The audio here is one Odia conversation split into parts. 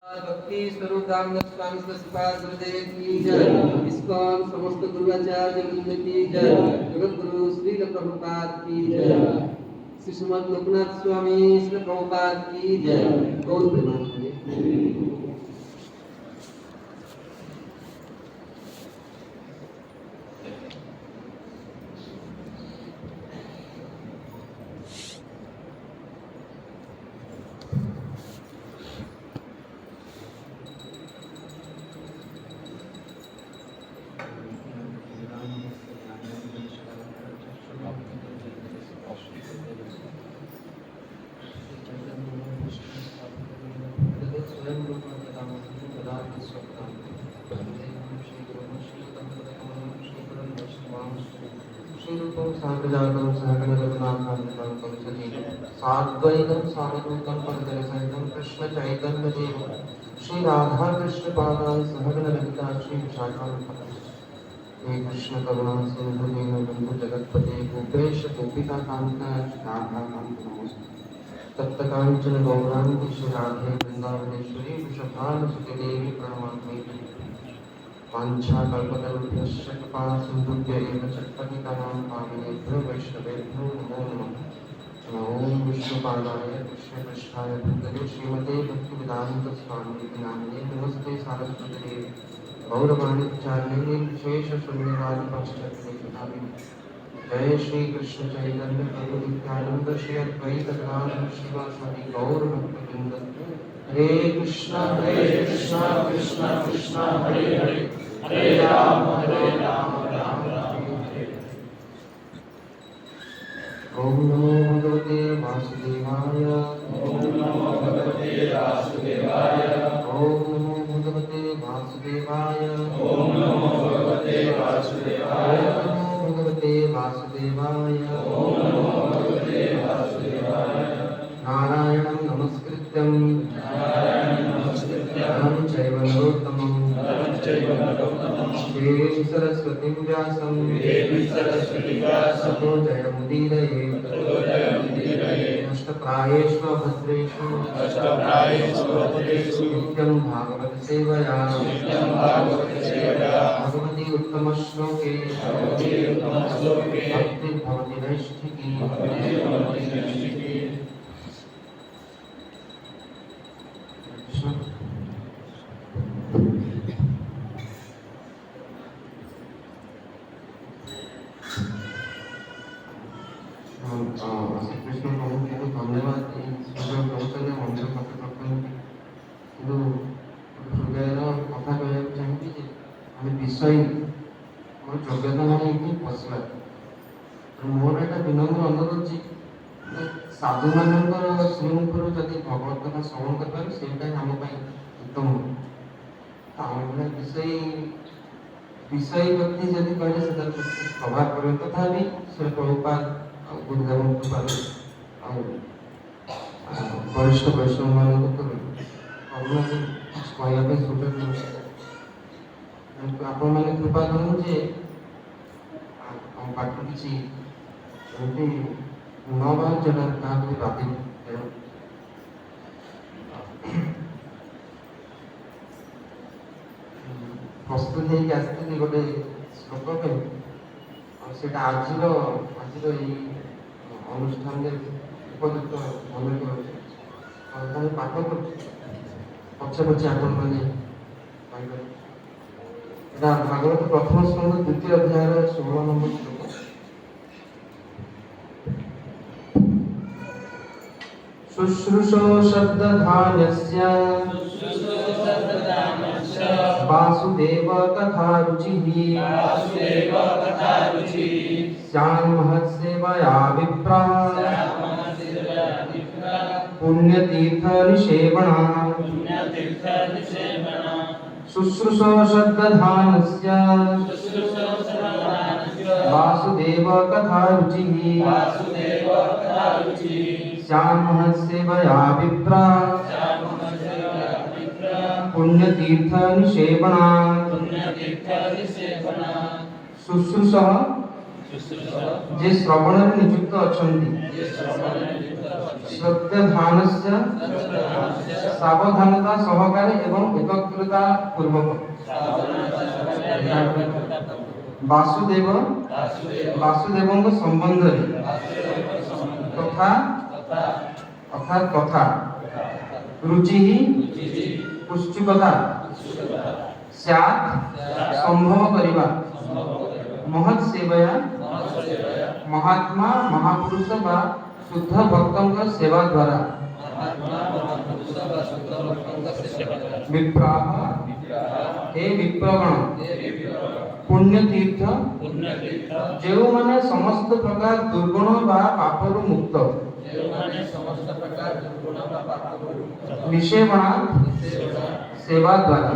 भक्ति स्वरूप रामदास स्वामी श्रीपाद गुरुदेव की जय। इस्कॉन समस्त गुरुआचार्य वृंद की जय। जगत गुरु श्री प्रभुपाद की जय। श्री श्रीमद लोकनाथ स्वामी श्री प्रभुपाद की जय। गौर प्रेमानंद। कृष्ण चैतन्य देव श्री राधा कृष्ण पादाय सहगण ललिता श्री विशाखान्विताय हे कृष्ण करुणा सिंधु दीनबंधु जगत्पते गोपेश गोपिका कांत राधा कांत नमोस्तुते तप्त कांचन गौरांगी श्री राधे वृंदावनेश्वरी वृषभानुसुते देवी प्रणमामि वाञ्छा कल्पतरुभ्यश्च कृपा सिन्धुभ्य एव च पतितानां पावनेभ्यो वैष्णवेभ्यो नमो नमः। ओम विष्णुपादाय कृष्णपृष्ठाय भूतले श्रीमते भक्तिवेदान्त स्वामी नामिने नमस्ते सारस्वती देवी गौरवाणिचार्ये शेषशून्यवादी पाश्चात्यदेशकामिने जय श्री कृष्ण चैतन्य प्रभु नित्यानंद श्री अद्वैत गदाधर श्रीवासादि गौर भक्तवृंद हरे कृष्णा कृष्णा कृष्णा हरे हरे हरे राम राम राम हरे। ओम नमो भगवते वासुदेवाय। ओम नमो भगवते वासुदेवाय। ओम नमो भगवते वासुदेवाय। ओम नमो भगवते वासुदेवाय। ओम नमो भगवते वासुदेवाय। ओम नमो भगवते वासुदेवाय। नारायणं नमस्कृत्यं नरं चैव नरोत्तमं देवीं सरस्वतीं व्यासं ततो जयमुदीरये नष्टप्रायेषु भद्रेषु नित्यं भागवत सेवया भगवती उत्तमश्लोके भक्तिर्भवति नैष्ठिकी। श्रीकृष्ण प्रभु को धन्यवाद प्रवचन मंदिर कथ करते कि हृदयर कथा कहना चाहिए कि आम विषय मोर योग्यता नहीं पशा मोर यहाँ विनम्र अनुरोध जी साधु मान श्रीमुखर जब भगवत कथा श्रवण कर आम उत्तम आम विषय व्यक्ति जब कहले प्रभाव पड़े तथा श्री प्रभुपाद गुरुदेव कृपा वरिष्ठ वैष्णव मान करुणा कहवाई सुযোগ आपण मैंने कृपा करूँ जे आम पाठ किसी न बाहर जगह क्या बाधित प्रस्तुत होती गोटे श्लोक से आज अनुष्ठान उपयुक्त मन पाठ कर पचे पचे आपण मैंने भागवत प्रथम स्कंद द्वितीय अध्याय 16 नंबर श्लोक शुश्रूषो शब्दधान्यस्य वासुदेव कथा रुचिः श्यामहत्सेवया विप्रा पुण्यतीर्थनिषेवणा शुश्रूषो शब्दधानस्य वासुदेव कथा रुचिः श्यामहत्सेवया विप्रा पुण्यतीर्थनिषेवणा शुश्रूषः जे श्रवण नियुक्त अछंती শ্রদ্ধানস্য সাবধানতা সহকারে এবং একত্রতা পূর্বক বাসুদেব বাসুদেবଙ୍କ সম্বন্ধରେ তথা অর্থাৎ কথা রুচি পুষ্টিকতা স্যাৎ সম্ভব କରିବା মহৎ সেবয়া মহাত্মা মহাপুରୁଷ ବା শুদ্ধ ভক্তଙ୍କ সেবা দ্বারা বিপ্রাহ হে বিপ্রগণ পুণ্য তীর্ଥ ଯେଉଁମାନେ ସମସ୍ତ ପ୍ରକାର ଦୁର୍ଗୁଣ ବା ପାପରୁ ମୁକ୍ତ নিষেবনা সেবা দ্বারা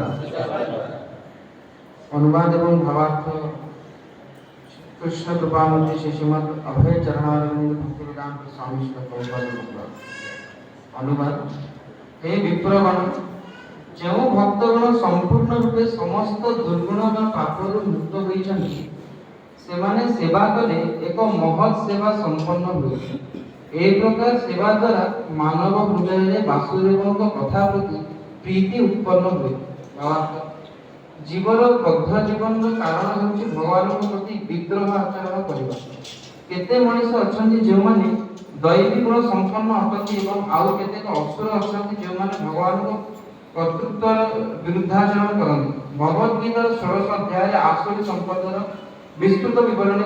অনুবাদ এবং ভাবার্থ কৃষ্ণ কৃপামূর্তি শ্রী শ্রীমৎ অভয় চরণারবিন্দ ভক্তিবেদান্ত স্বামী শ্রী প্রভুপাদ অনুবাদ হে বিপ্রগণ ଯେଉଁ ଭକ୍ତଗଣ ସମ୍ପୂର୍ଣ୍ଣ ରୂପେ ସମସ୍ତ ଦୁର୍ଗୁଣ ବା ପାପରୁ ମୁକ୍ତ ହୋଇଛନ୍ତି ସେମାନେ ସେବା କଲେ ଏକ ମହତ୍ ସେବା ସମ୍ପନ୍ନ ହୁଏ। এই প্রকার সেবা দ্বারা মানব হৃদয়ে বাসুদেবଙ୍କ কথা প্রতি প্রীতি উৎপন্ন ହୁଏ। ଜୀବର ବଦ୍ଧ ଜୀବନର କାରଣ ହେଉଛି ଭଗବାନଙ୍କ ପ୍ରତି ବିଦ୍ରୋହ ଆଚରଣ କରିବା। କେତେ ମଣିଷ ଅଛନ୍ତି ଯେଉଁମାନେ ଦୈବୀ ଗୁଣ ସମ୍ପନ୍ନ ଅଟନ୍ତି ଏବଂ ଆଉ କେତେକ ଅସୁର ଅଛନ୍ତି ଯେଉଁମାନେ ଭଗବାନଙ୍କ କର୍ତ୍ତୃତ୍ୱର ବିରୁଦ୍ଧାଚରଣ କରନ୍ତି। ଭଗବଦ୍ ଗୀତାର 16 ଅଧ୍ୟାୟରେ ଆସୁରୀ ସମ୍ପଦର ବିସ୍ତୃତ ବିବରଣୀ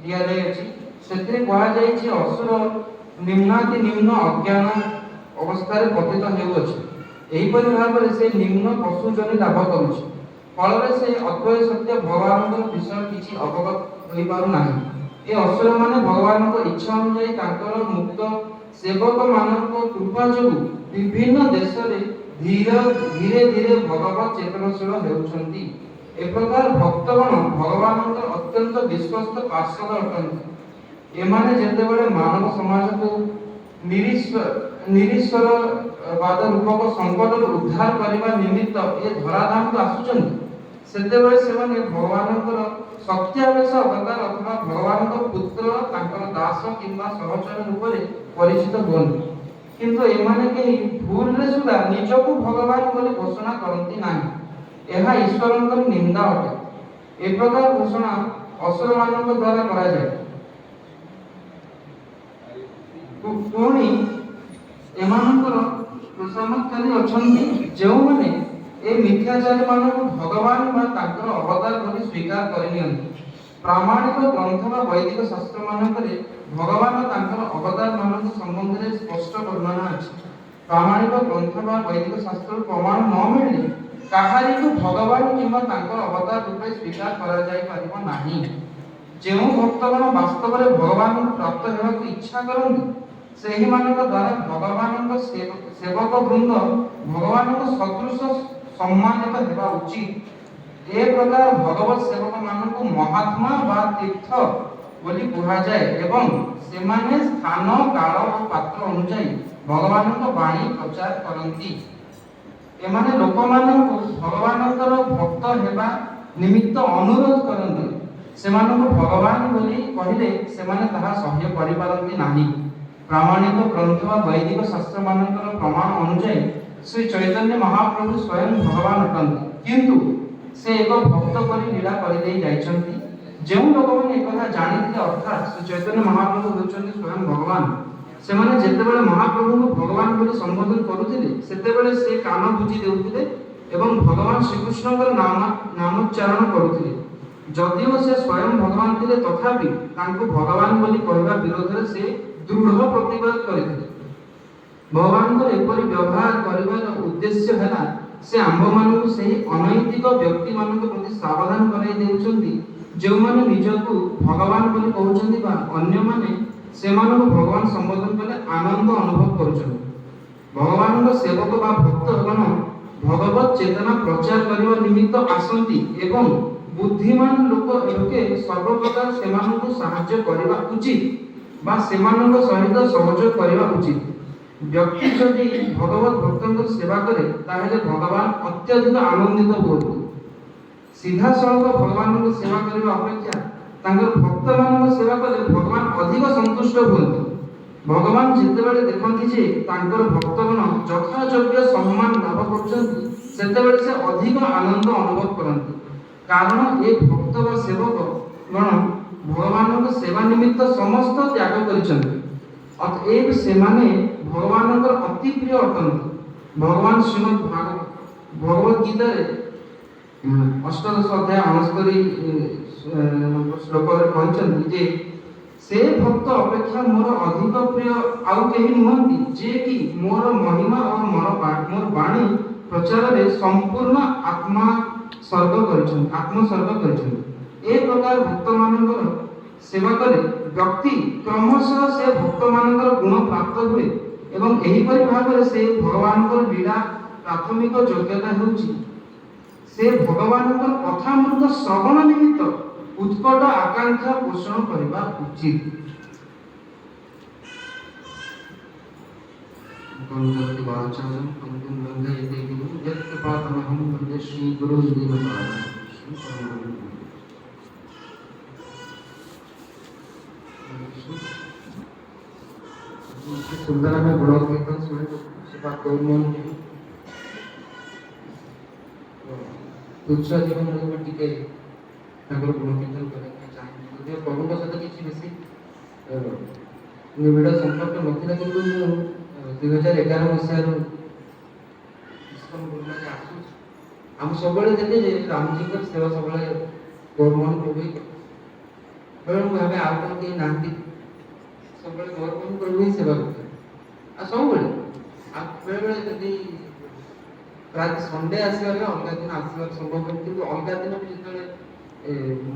ଦିଆଯାଇଛି। ସେଥିରେ କୁହାଯାଇଛି ଅସୁର ନିମ୍ନାତି ନିମ୍ନ ଅଜ୍ଞାନ ଅବସ୍ଥାରେ ପତିତ ହେଉଅଛି। ଏହିପରି ଭାବରେ ସେ ନିମ୍ନ ପଶୁ ଜନି ଲାଭ କରୁଛି। ଫଳରେ ସେ ଅଦ୍ୱୈତ ସତ୍ୟ ଭଗବାନଙ୍କ ବିଷୟ କିଛି ଅବଗତ ହୋଇପାରୁନାହିଁ। ଏ ଅସୁରମାନେ ଭଗବାନଙ୍କ ଇଚ୍ଛା ଅନୁଯାୟୀ ତାଙ୍କର ମୁକ୍ତ ସେବକମାନଙ୍କ କୃପା ଯୋଗୁଁ ବିଭିନ୍ନ ଦେଶରେ ଧୀରେ ଧୀରେ ଭଗବତ ଚେତନଶୀଳ ହେଉଛନ୍ତି। ଏ ପ୍ରକାର ଭକ୍ତଗଣ ଭଗବାନଙ୍କ ଅତ୍ୟନ୍ତ ବିଶ୍ୱସ୍ତ ପାର୍ଷଦ ଅଟନ୍ତି। ଏମାନେ ଯେତେବେଳେ ମାନବ ସମାଜକୁ ନିରୀଶ୍ୱରବାଦ ରୂପକ ସଂକଟରୁ ଉଦ୍ଧାର କରିବା ନିମିତ୍ତ ଏ ଧରାଧାମକୁ ଆସୁଛନ୍ତି ସେତେବେଳେ ସେମାନେ ଭଗବାନଙ୍କର ସତ୍ୟାବେଶ ଅବତାର ଅଥବା ଭଗବାନଙ୍କ ପୁତ୍ର ତାଙ୍କର ଦାସ କିମ୍ବା ସହଚର ରୂପରେ ପରିଚିତ ହୁଅନ୍ତି। କିନ୍ତୁ ଏମାନେ କେହି ଭୁଲରେ ସୁଦ୍ଧା ନିଜକୁ ଭଗବାନ ବୋଲି ଘୋଷଣା କରନ୍ତି ନାହିଁ। ଏହା ଈଶ୍ୱରଙ୍କର ନିନ୍ଦା ଅଟେ। ଏ ପ୍ରକାର ଘୋଷଣା ଅସୁରମାନଙ୍କ ଦ୍ୱାରା କରାଯାଏ। ପୁଣି ଏମାନଙ୍କର ସମର୍ଥନ ଅଛନ୍ତି ଯେଉଁମାନେ ଏ ମିଥ୍ୟାଚାରୀମାନଙ୍କୁ ଭଗବାନ ବା ତାଙ୍କର ଅବତାର ବୋଲି ସ୍ୱୀକାର କରିନିଅନ୍ତି। ପ୍ରାମାଣିକ ଗ୍ରନ୍ଥ ବା ବୈଦିକ ଶାସ୍ତ୍ରମାନଙ୍କରେ ଭଗବାନ ତାଙ୍କର ଅବତାରମାନଙ୍କ ସମ୍ବନ୍ଧରେ ସ୍ପଷ୍ଟ ବର୍ଣ୍ଣନା ଅଛି। ପ୍ରାମାଣିକ ଗ୍ରନ୍ଥ ବା ବୈଦିକ ଶାସ୍ତ୍ରରୁ ପ୍ରମାଣ ନ ମିଳିଲେ କାହାରିକୁ ଭଗବାନ କିମ୍ବା ତାଙ୍କର ଅବତାର ରୂପେ ସ୍ୱୀକାର କରାଯାଇପାରିବ ନାହିଁ। ଯେଉଁ ଭକ୍ତଗଣ ବାସ୍ତବରେ ଭଗବାନଙ୍କୁ ପ୍ରାପ୍ତ ହେବାକୁ ଇଚ୍ଛା କରନ୍ତି ସେହିମାନଙ୍କ ଦ୍ୱାରା ଭଗବାନଙ୍କ ସେବକ ବୃନ୍ଦ ଭଗବାନଙ୍କ ସଦୃଶ ସମ୍ମାନିତ ହେବା ଉଚିତ। ଏ ପ୍ରକାର ଭଗବତ ସେବକମାନଙ୍କୁ ମହାତ୍ମା ବା ତୀର୍ଥ ବୋଲି କୁହାଯାଏ ଏବଂ ସେମାନେ ସ୍ଥାନ କାଳ ଓ ପାତ୍ର ଅନୁଯାୟୀ ଭଗବାନଙ୍କ ବାଣୀ ପ୍ରଚାର କରନ୍ତି। ଏମାନେ ଲୋକମାନଙ୍କୁ ଭଗବାନଙ୍କର ଭକ୍ତ ହେବା ନିମିତ୍ତ ଅନୁରୋଧ କରନ୍ତି। ସେମାନଙ୍କୁ ଭଗବାନ ବୋଲି କହିଲେ ସେମାନେ ତାହା ସହ୍ୟ କରିପାରନ୍ତି ନାହିଁ। ପ୍ରାମାଣିକ ଗ୍ରନ୍ଥ ବା ବୈଦିକ ଶାସ୍ତ୍ରମାନଙ୍କର ପ୍ରମାଣ ଅନୁଯାୟୀ ଶ୍ରୀ ଚୈତନ୍ୟ ମହାପ୍ରଭୁ ସ୍ୱୟଂ ଭଗବାନ ଅଟନ୍ତି। କିନ୍ତୁ ସେ ଏକ ଭକ୍ତ କରି ଲୀଳା କରିଦେଇ ଯାଇଛନ୍ତି। ଯେଉଁ ଲୋକମାନେ ଏକଥା ଜାଣିଥିଲେ ଅର୍ଥାତ୍ ଶ୍ରୀ ଚୈତନ୍ୟ ମହାପ୍ରଭୁ ହେଉଛନ୍ତି ସ୍ୱୟଂ ଭଗବାନ, ସେମାନେ ଯେତେବେଳେ ମହାପ୍ରଭୁଙ୍କୁ ଭଗବାନ ବୋଲି ସମ୍ବୋଧନ କରୁଥିଲେ ସେତେବେଳେ ସେ କାନ ବୁଜି ଦେଉଥିଲେ ଏବଂ ଭଗବାନ ଶ୍ରୀକୃଷ୍ଣଙ୍କର ନାମୋଚ୍ଚାରଣ କରୁଥିଲେ। ଯଦିଓ ସେ ସ୍ୱୟଂ ଭଗବାନ ଥିଲେ ତଥାପି ତାଙ୍କୁ ଭଗବାନ ବୋଲି କହିବା ବିରୋଧରେ ସେ ଦୃଢ଼ ପ୍ରତିବାଦ କରିଥିଲେ। ଭଗବାନଙ୍କର ଏପରି ବ୍ୟବହାର କରିବାର ଉଦ୍ଦେଶ୍ୟ ହେଲା ସେ ଆମ୍ଭମାନଙ୍କୁ ସେହି ଅନୈତିକ ବ୍ୟକ୍ତିମାନଙ୍କ ପ୍ରତି ସାବଧାନ କରାଇ ଦେଉଛନ୍ତି ଯେଉଁମାନେ ନିଜକୁ ଭଗବାନ ବୋଲି କହୁଛନ୍ତି ବା ଅନ୍ୟମାନେ ସେମାନଙ୍କୁ ଭଗବାନ ସମ୍ବୋଧନ କଲେ ଆନନ୍ଦ ଅନୁଭବ କରୁଛନ୍ତି। ଭଗବାନଙ୍କ ସେବକ ବା ଭକ୍ତଗଣ ଭଗବତ ଚେତନା ପ୍ରଚାର କରିବା ନିମିତ୍ତ ଆସନ୍ତି ଏବଂ ବୁଦ୍ଧିମାନ ଲୋକେ ସର୍ବପ୍ରକାର ସେମାନଙ୍କୁ ସାହାଯ୍ୟ କରିବା ଉଚିତ ବା ସେମାନଙ୍କ ସହିତ ସହଯୋଗ କରିବା ଉଚିତ। ବ୍ୟକ୍ତି ଯଦି ଭଗବତ ଭକ୍ତଙ୍କ ସେବା କରେ ତାହେଲେ ଭଗବାନ ଅତ୍ୟଧିକ ଆନନ୍ଦିତ ହୁଅନ୍ତି। ସିଧାସଳଖ ଭଗବାନଙ୍କ ସେବା କରିବା ଅପେକ୍ଷା ତାଙ୍କର ଭକ୍ତମାନଙ୍କ ସେବା କଲେ ଭଗବାନ ଅଧିକ ସନ୍ତୁଷ୍ଟ ହୁଅନ୍ତି। भगवान जितेबाला देखती जे तांकर भक्तगण यथायोग्य सम्मान लाभ करछन्ति सेतेबाला से अधिक आनंद अनुभव करती कारण ए भक्त व सेवक गण भगवान सेवा निमित्त समस्त त्याग करछन्ति अतएव सेमाने भगवान अति प्रिय अटंती भगवान श्रीमद् भगवद गीता अष्टादश अध्याय 69 श्लोक कहते जे से भक्त अपेक्षा मोर अधिक प्रिय आउ केही नुहंती जे कि मोर महिमा और मोर वाणी प्रचार रे संपूर्ण आत्मसर्ग करछन ए प्रकार भक्त मानकर सेवा करे व्यक्ति क्रमशः से भक्त मानकर गुण प्राप्त हुए एवं एही परि भाव से भगवान लीला प्राथमिक योग्यता होउची से भगवान कथामृत श्रवण निमित्त उत्कट आकांक्षा पोषण करबा उचित। गंगति वाचनं पंकुं वन्दे देवीं यत्कृपातमहं वन्दे श्री गुरुं दीनपादां श्री परमानन्दं। सुंदर में गुणों कीर्तन सुने से बात कोई नहीं तुच्छ जीवन में टिके ତାଙ୍କର ଗୁଣ କୀର୍ତ୍ତନ କରିବା ପାଇଁ ଚାହିଁବି ଯଦିଓ ପ୍ରଭୁଙ୍କ ସହିତ କିଛି ବେଶୀ ନିବିଡ଼ ସମ୍ପର୍କ ନଥିଲା କିନ୍ତୁ ମୁଁ 2011 ମସିହାରୁ ଇସ୍କନ ଗୁରୁମାନେ ଆସୁଛି ଆମେ ସବୁବେଳେ ଦେଖେ ଯେ ରାମଜୀଙ୍କର ସେବା ସବୁବେଳେ ଗୌରମୋହନ ପ୍ରଭୁ ହିଁ କରେ ମୁଁ ଭାବେ ଆଉ କ'ଣ କେହି ନାହାନ୍ତି ସବୁବେଳେ ଗୌରମୋହନ ପ୍ରଭୁ ହିଁ ସେବା କରୁଥିଲେ ଆଉ ସବୁବେଳେ ଆଉ ବେଳେବେଳେ ଯଦି ପ୍ରାୟ ସଣ୍ଡେ ଆସିବାରେ ଅଲଗା ଦିନ ଆସିବାର ସମ୍ଭବ କିନ୍ତୁ ଅଲଗା ଦିନ ବି ଯେତେବେଳେ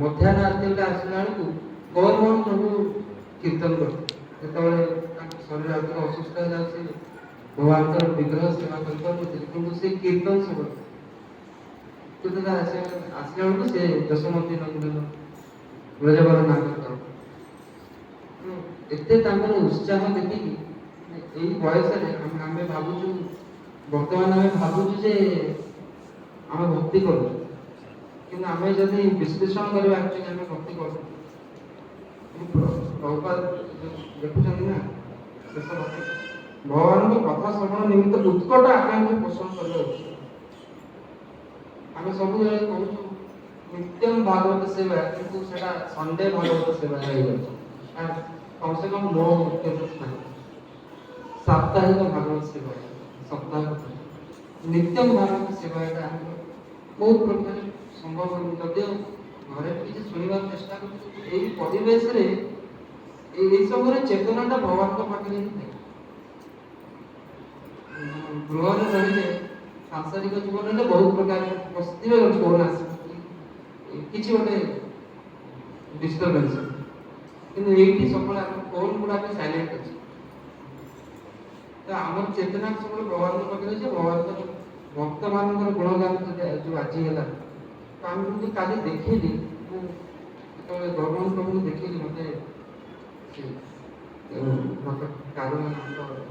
ମଧ୍ୟାହ୍ନ ଆରତୀରେ ଆସିଲା ବେଳକୁ ଗୌରମୋହନ ପ୍ରଭୁ କୀର୍ତ୍ତନ କରୁଥିଲେ ଯେତେବେଳେ ତାଙ୍କ ଶରୀର ଅଧିକ ଅସୁସ୍ଥ ହେଇଯାଉଛି ଭଗବାନଙ୍କର ବିଗ୍ରହ ସେବା କରିପାରୁନଥିଲେ କିନ୍ତୁ ସେ କୀର୍ତ୍ତନ ସେବା କିନ୍ତୁ ଆସିଲା ବେଳକୁ ସେ ଯଶୋମତୀ ନନ୍ଦନ ବ୍ରଜବର ନାଗର ଏତେ ତାଙ୍କର ଉତ୍ସାହ ଦେଖିକି ଏଇ ବୟସରେ ଆମେ ଭାବୁଛୁ ବର୍ତ୍ତମାନ ଆମେ ଭାବୁଛୁ ଯେ ଆମେ ଭକ୍ତି କରୁଛୁ କିନ୍ତୁ ଆମେ ଯଦି ବିଶ୍ଳେଷଣ କରିବା ଆକ୍ଚୁଆଲି ଆମେ ଭକ୍ତି କରୁଛୁ ପ୍ରଭୁପାଦ ଦେଖୁଛନ୍ତି ନା ଶେଷ ଭକ୍ତି ଭଗବାନଙ୍କ କଥା ଶ୍ରବଣ ନିମିତ୍ତ ଉତ୍କଟ ଆକାଂକ୍ଷା ପୋଷଣ କରିବା ଉଚିତ। ଆମେ ସବୁବେଳେ କହୁଛୁ ନିତ୍ୟମ ଭାଗବତ ସେବା କିନ୍ତୁ ସେଟା ସଣ୍ଡେ ଭାଗବତ ସେବା ହେଇଯାଉଛି କମ ସେ କମ ମୋ ସାପ୍ତାହିକ ଭାଗବତ ସେବା ସପ୍ତାହ ନିତ୍ୟମ ଭାଗବତ ସେବା ଏଇଟା ଆମର ବହୁତ ପ୍ରକାର ସମ୍ଭବ ଯଦିଓ ଘରେ କିଛି ଶୁଣିବାକୁ ଚେଷ୍ଟା କରୁଛୁ ଏଇ ପରିବେଶରେ ଏଇ ସମୟରେ ଚେତନାଟା ଭଗବାନଙ୍କ ପାଖରେ ହିଁ ଥାଏ ଗୃହରେ ରହିଲେ ସାଂସାରିକ ଜୀବନରେ ବହୁତ ପ୍ରକାର ବସିଥିବେ ଫୋନ ଆସିବ କିଛି ଗୋଟେ ଡିଷ୍ଟର୍ବାନ୍ସ କିନ୍ତୁ ଏଇଠି ସବୁବେଳେ ଆମ ଫୋନ ଗୁଡାକ ସାଇଲେଣ୍ଟ ଅଛି ତ ଆମର ଚେତନା ସବୁବେଳେ ଭଗବାନଙ୍କ ପାଖରେ ଅଛି ଭଗବାନଙ୍କ ଭକ୍ତମାନଙ୍କର ଗୁଣଗାନ ଯୋଉ ଆଜି ହେଲା ତ ଆମେ କିନ୍ତୁ କାଲି ଦେଖିଲି ମୁଁ ଯେତେବେଳେ ଗୌରମୋହନ ପ୍ରଭୁଙ୍କୁ ଦେଖିଲି ମୋତେ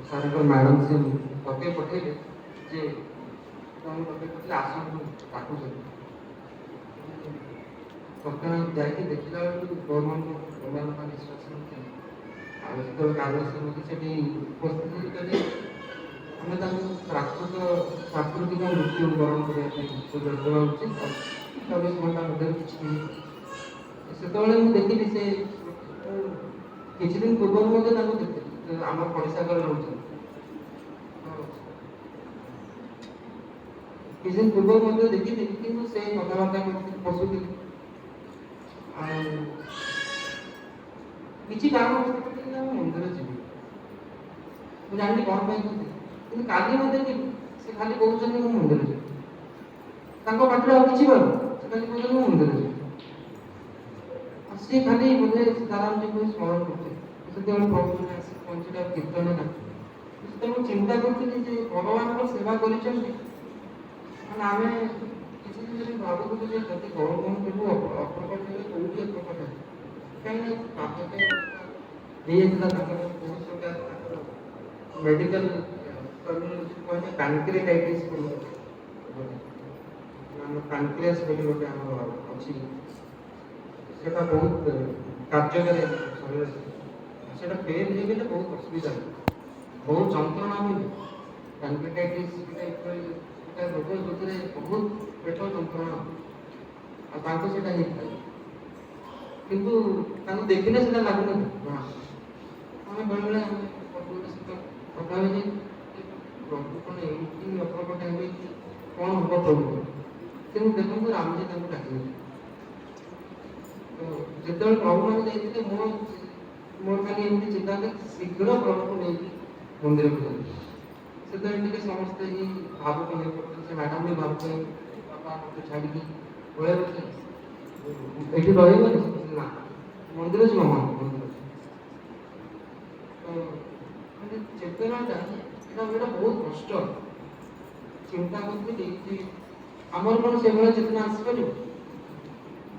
ସାରଙ୍କ ମ୍ୟାଡ଼ାମ ସେ ପକେଇ ପଠେଇଲେ ଯେ ପକେଇଥିଲେ ଆସନ୍ତୁ ଡାକୁଛନ୍ତି ପ୍ରଥମେ ଯାଇକି ଦେଖିଲା ବେଳକୁ ଗୌରମୋହନ ବିଶ୍ୱାସ ନଥିଲେ ଆଉ ଯେତେବେଳେ କାଗଜ ମୋତେ ସେଠି ଉପସ୍ଥିତି କଲେ ଆମେ ତାଙ୍କୁ ପ୍ରାକୃତିକ ମୃତ୍ୟୁ ବରଣ କରିବା ପାଇଁ ସୁଯୋଗ ଦେବା ଉଚିତ 24 ଘଣ୍ଟା ମଧ୍ୟରେ କିଛି ସେତେବେଳେ ମୁଁ ଦେଖିଲି ସେ କିଛି ଦିନ ପୂର୍ବରୁ ମଧ୍ୟ ତାଙ୍କୁ ଦେଖିଲି ଆମର ପଡ଼ିଶା ଘରେ ରହୁଛନ୍ତି କିଛି ଦିନ ପୂର୍ବରୁ ମଧ୍ୟ ଦେଖିଥିଲି କିନ୍ତୁ ସେ କଥାବାର୍ତ୍ତା କରିଥିଲି ପଶୁଥିଲି ଆଉ କିଛି କାରଣ ମନ୍ଦିର ଯିବି ମୁଁ ଜାଣିଲି କ'ଣ ପାଇଁ କହୁଥିଲି କିନ୍ତୁ କାଲି ମଧ୍ୟ ସେ ଖାଲି କହୁଛନ୍ତି ମୁଁ ମନ୍ଦିର ଯିବି ତାଙ୍କ ପାଖରେ ଆଉ କିଛି ଭଲ ସେ ଖାଲି କହୁଛନ୍ତି ମୁଁ ମନ୍ଦିର ଯିବି ଆଉ ସିଏ ଖାଲି ବୋଧେ ସୀତାରାମଜୀଙ୍କୁ ସ୍ମରଣ କରୁଥିଲେ ସେତେବେଳେ ପ୍ରଭୁମାନେ ଆସି ପହଞ୍ଚିଲେ ଆଉ କୀର୍ତ୍ତନ ନା ସେତେବେଳେ ଚିନ୍ତା କରୁଥିଲି ଯେ ଭଗବାନଙ୍କ ସେବା କରିଛନ୍ତି ମାନେ ଆମେ କିଛି ଦିନ ଭାବୁଥିଲୁ ଯେ ଯଦି ଗୌରମୋହନ ପ୍ରଭୁ ଅପ୍ରକଟ ହେଲେ କୋଉଠି ପ୍ରକଟ ହେଲେ କାହିଁକିନା ହେଇଯାଇଥିଲା ତାଙ୍କର ବହୁତ ପ୍ରକାର ତାଙ୍କର ମେଡିକାଲ ପ୍ୟାନକ୍ରିଆଟାଇଟିସ୍ ପ୍ୟାନକ୍ରିଆସ୍ ବୋଲି ଗୋଟେ ଆମର ଅଛି ସେଟା ବହୁତ କାର୍ଯ୍ୟକାରୀ ଶରୀରରେ সেটা ফেল হয়ে গেলে বহুত অসুবিধা হয়, ବହୁତ ଯନ୍ତ୍ରଣା ହୁଏ। ପ୍ୟାନକ୍ରିଆଟାଇଟିସ୍ এটা ରୋଗ ଯେଉଁଥିରେ ବହୁତ ପେଟ ଯନ୍ତ୍ରଣା ଆଉ ତାଙ୍କୁ ସେଇଟା ହେଇଥାଏ, କିନ୍ତୁ ତାଙ୍କୁ ଦେଖିଲେ ସେଇଟା ଲାଗୁନଥାଏ। ଆମେ ବେଳେବେଳେ ଆମେ ପ୍ରଭୁଙ୍କ ସହିତ କଥା ହୁଏ ଯେ ପ୍ରଭୁ କ'ଣ ଏମିତି ଅପ୍ରକଟ ହେବେ କି କ'ଣ ହବ ପ୍ରଭୁ, କିନ୍ତୁ ଦେଖନ୍ତୁ ରାମଜୀ ତାଙ୍କୁ ଡାକିଲେ। ତ ଯେତେବେଳେ ପ୍ରଭୁମାନେ ଯାଇଥିଲେ ମୋର ଖାଲି ଏମିତି ଚିନ୍ତା ହୁଏ ଶୀଘ୍ର ପ୍ରଭୁକୁ ନେଇକି ମନ୍ଦିରକୁ ଯାଆନ୍ତି। ସେତେବେଳେ ଟିକେ ସମସ୍ତେ ହିଁ ଭାବୁକ ହେଇ ପଡ଼ୁଥିଲେ, ସେ ମ୍ୟାଡ଼ାମ୍ ବି ଭାବୁକ ବାପା ମୋତେ ଛାଡ଼ିକି ପଳେଇବ କି ଏଇଠି ରହିବନି ନା ମନ୍ଦିର ଯିବ, ହଁ ମନ୍ଦିର। ତ ଚେତନାଟା ଏଇଟା ବହୁତ କଷ୍ଟ। ଚିନ୍ତା କରୁଥିଲି ଯେ ଆମର କ'ଣ ସେଭଳିଆ ଚେତନା ଆସିପାରିବ?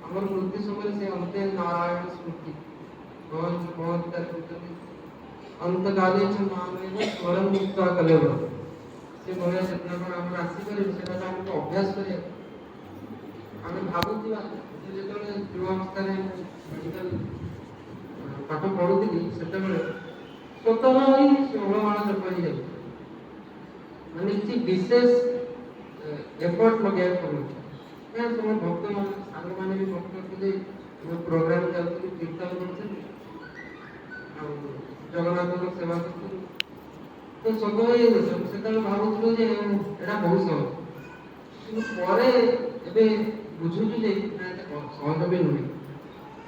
ଆମର ମୃତ୍ୟୁ ସମୟରେ ସେ ଅନ୍ତେ ନାରାୟଣ ସ୍ମୃତି ଅନ୍ତକାଲେ ସ୍ମରଣ ମୁକ୍ତ କଲେବ, ସେ ଭଳିଆ ଚେତନା କ'ଣ ଆମର ଆସିପାରିବ? ସେଟା ତ ଆମକୁ ଅଭ୍ୟାସ କରିବାକୁ। ଆମେ ଭାବୁଥିବା ଯେତେବେଳେ ଯୁବାବସ୍ଥାରେ ମେଡ଼ିକାଲ ପାଠ ପଢ଼ୁଥିଲି ସେତେବେଳେ ସ୍ୱତଃ ହିଁ 16 ମାଣ ଜପ ହେଇଯାଉଛି, ମାନେ କିଛି ବିଶେଷ ଏଫର୍ଟ ଲଗେଇବାକୁ ପଡ଼ୁଛି। ସେମାନେ ଭକ୍ତମାନେ ସାଙ୍ଗମାନେ ବି ଭକ୍ତ ଥିଲେ, ପ୍ରୋଗ୍ରାମ ଯାଉଥିଲି, କୀର୍ତ୍ତନ କରୁଥିଲି ଆଉ ଜଗନ୍ନାଥଙ୍କ ସେବା କରୁଥିଲି। ତ ସ୍ୱତଃ ହେଇଯାଉଛି। ସେତେବେଳେ ଭାବୁଥିଲୁ ଯେ ଏଇଟା ବହୁତ ସହଜ, କିନ୍ତୁ ପରେ ଏବେ ବୁଝୁଛୁ ଯେ ଏତେ ସହଜ ବି ନୁହେଁ।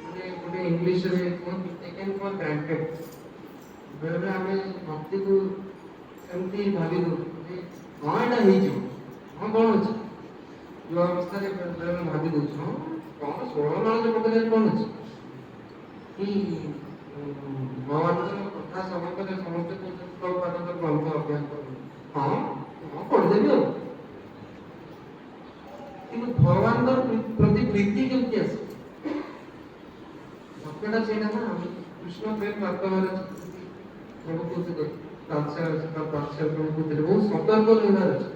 ମାନେ ଗୋଟେ ଇଂଲିଶରେ କୁହନ୍ତି ଟେକେନ୍ ଫର୍ ଗ୍ରାଣ୍ଟେଡ୍। ବେଳେବେଳେ ଆମେ ଭକ୍ତିକୁ ସେମିତି ଭାବି ଦେଉଛୁ ଯେ ହଁ ଏଇଟା ହେଇଯିବ, ହଁ କ'ଣ ଅଛି। ଯୁବ ଅବସ୍ଥାରେ ବେଳେବେଳେ ଭାବି ଦେଉଛୁ ହଁ କ'ଣ 16 ମାଣ ଜପ କରିବାରେ କ'ଣ ଅଛି କି ଭଗବାନଙ୍କର କଥା ସମୟରେ ସମସ୍ତେ ପ୍ରଭୁପାଦଙ୍କ ଗ୍ରନ୍ଥ ଅଭ୍ୟାସ କରନ୍ତି, ହଁ ହଁ ପଢ଼ିଦେବି ଆଉ। କିନ୍ତୁ ଭଗବାନଙ୍କର ପ୍ରତି ପ୍ରୀତି କେମିତି ଆସିବ? ଭକ୍ତଟା ସେଇଟା ନା। ଆମେ କୃଷ୍ଣ ପ୍ରେମ ପ୍ରାପ୍ତ ହେବାର ଅଛି, ପ୍ରଭୁ କହୁଥିଲେ ବହୁତ ସତର୍କ ରହିବାର ଅଛି।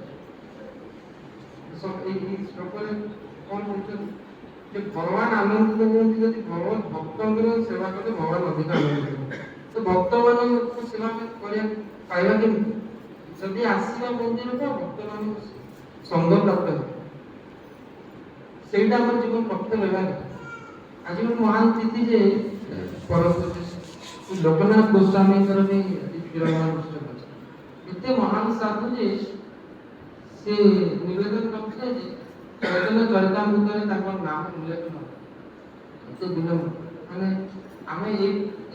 ଏଇ ଶ୍ଲୋକରେ କ'ଣ କହୁଛନ୍ତି ଯେ ଭଗବାନ ଆନନ୍ଦିତ ହୁଅନ୍ତି ଯଦି ଭଗବାନ ଭକ୍ତଙ୍କର ସେବା କଲେ ଭଗବାନ ଅଧିକ ଆନନ୍ଦିତ ହୁଅନ୍ତି। ତ ଭକ୍ତମାନଙ୍କୁ ସେବା କରିବାକୁ ପାଇବା କେମିତି? ଯଦି ଆସିବା ମନ୍ଦିରକୁ ଭକ୍ତମାନଙ୍କୁ ସଙ୍ଗ ପ୍ରାପ୍ତ ହେବ, ସେଇଟା ଆମର ଜୀବନ ଲକ୍ଷ୍ୟ ରହିବା କଥା। ଆଜି ଗୋଟେ ମହାନ ତିଥି ଯେ ଲୋକନାଥ ଗୋସ୍ୱାମୀଙ୍କର ବି ବିରମଣ ଉତ୍ସବ ଅଛି। ଏତେ ମହାନ ସାଧୁ ଯେ ସେ ନିବେଦନ କରିଥିଲେ ଯେ ଚୈତନ୍ୟ ଚରିତାମୃତରେ ତାଙ୍କର ନାମ ଉଲ୍ଲେଖ ନ ଏତେ ବିଳମ୍ବ। ମାନେ ଆମେ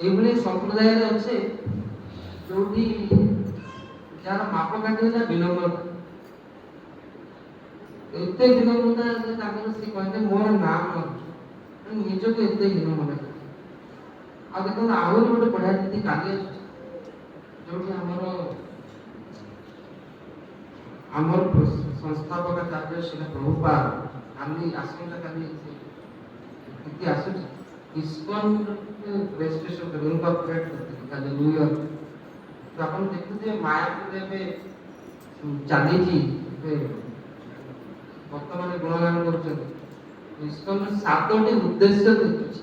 ଏଇଭଳି ସମ୍ପ୍ରଦାୟରେ ଅଛେ ଯୋଉଠି ଯାହାର ମାପକାଠି ହେଲା ବିଳମ୍ବତା। ଏତେ ବିଳମ୍ବତା ତାଙ୍କର ସେ କହିଲେ ମୋର ନାମ ନିଜକୁ ଏତେ ହୀନ ମନେ କରେ। ଆଉ ଦେଖନ୍ତୁ ଆହୁରି ଗୋଟେ ବଢିଆ ତିଥି କାଲି ଆସୁଛି, ଯୋଉଠି ଆମର ସଂସ୍ଥାପକ ଆଚାର୍ଯ୍ୟ ଶ୍ରୀଲ ପ୍ରଭୁପାଦ କାଲି ଆସନ୍ତାକାଲି ତିଥି ଆସୁଛି। ଇସ୍କନ ରେଜିଷ୍ଟ୍ରେସନ ଇନକର୍ପୋରେଟ୍ କରିଥିଲେ କାଲି ନ୍ୟୁୟର୍କ। ତ ଆପଣ ଦେଖୁଥିବେ ମାୟାପୁରରେ ଏବେ ଚାଲିଛି, ଏବେ ଭକ୍ତମାନେ ଗୁଣଗାନ କରୁଛନ୍ତି। ଇସ୍କନର 7ଟି ଉଦ୍ଦେଶ୍ୟ ଦେଖୁଛି।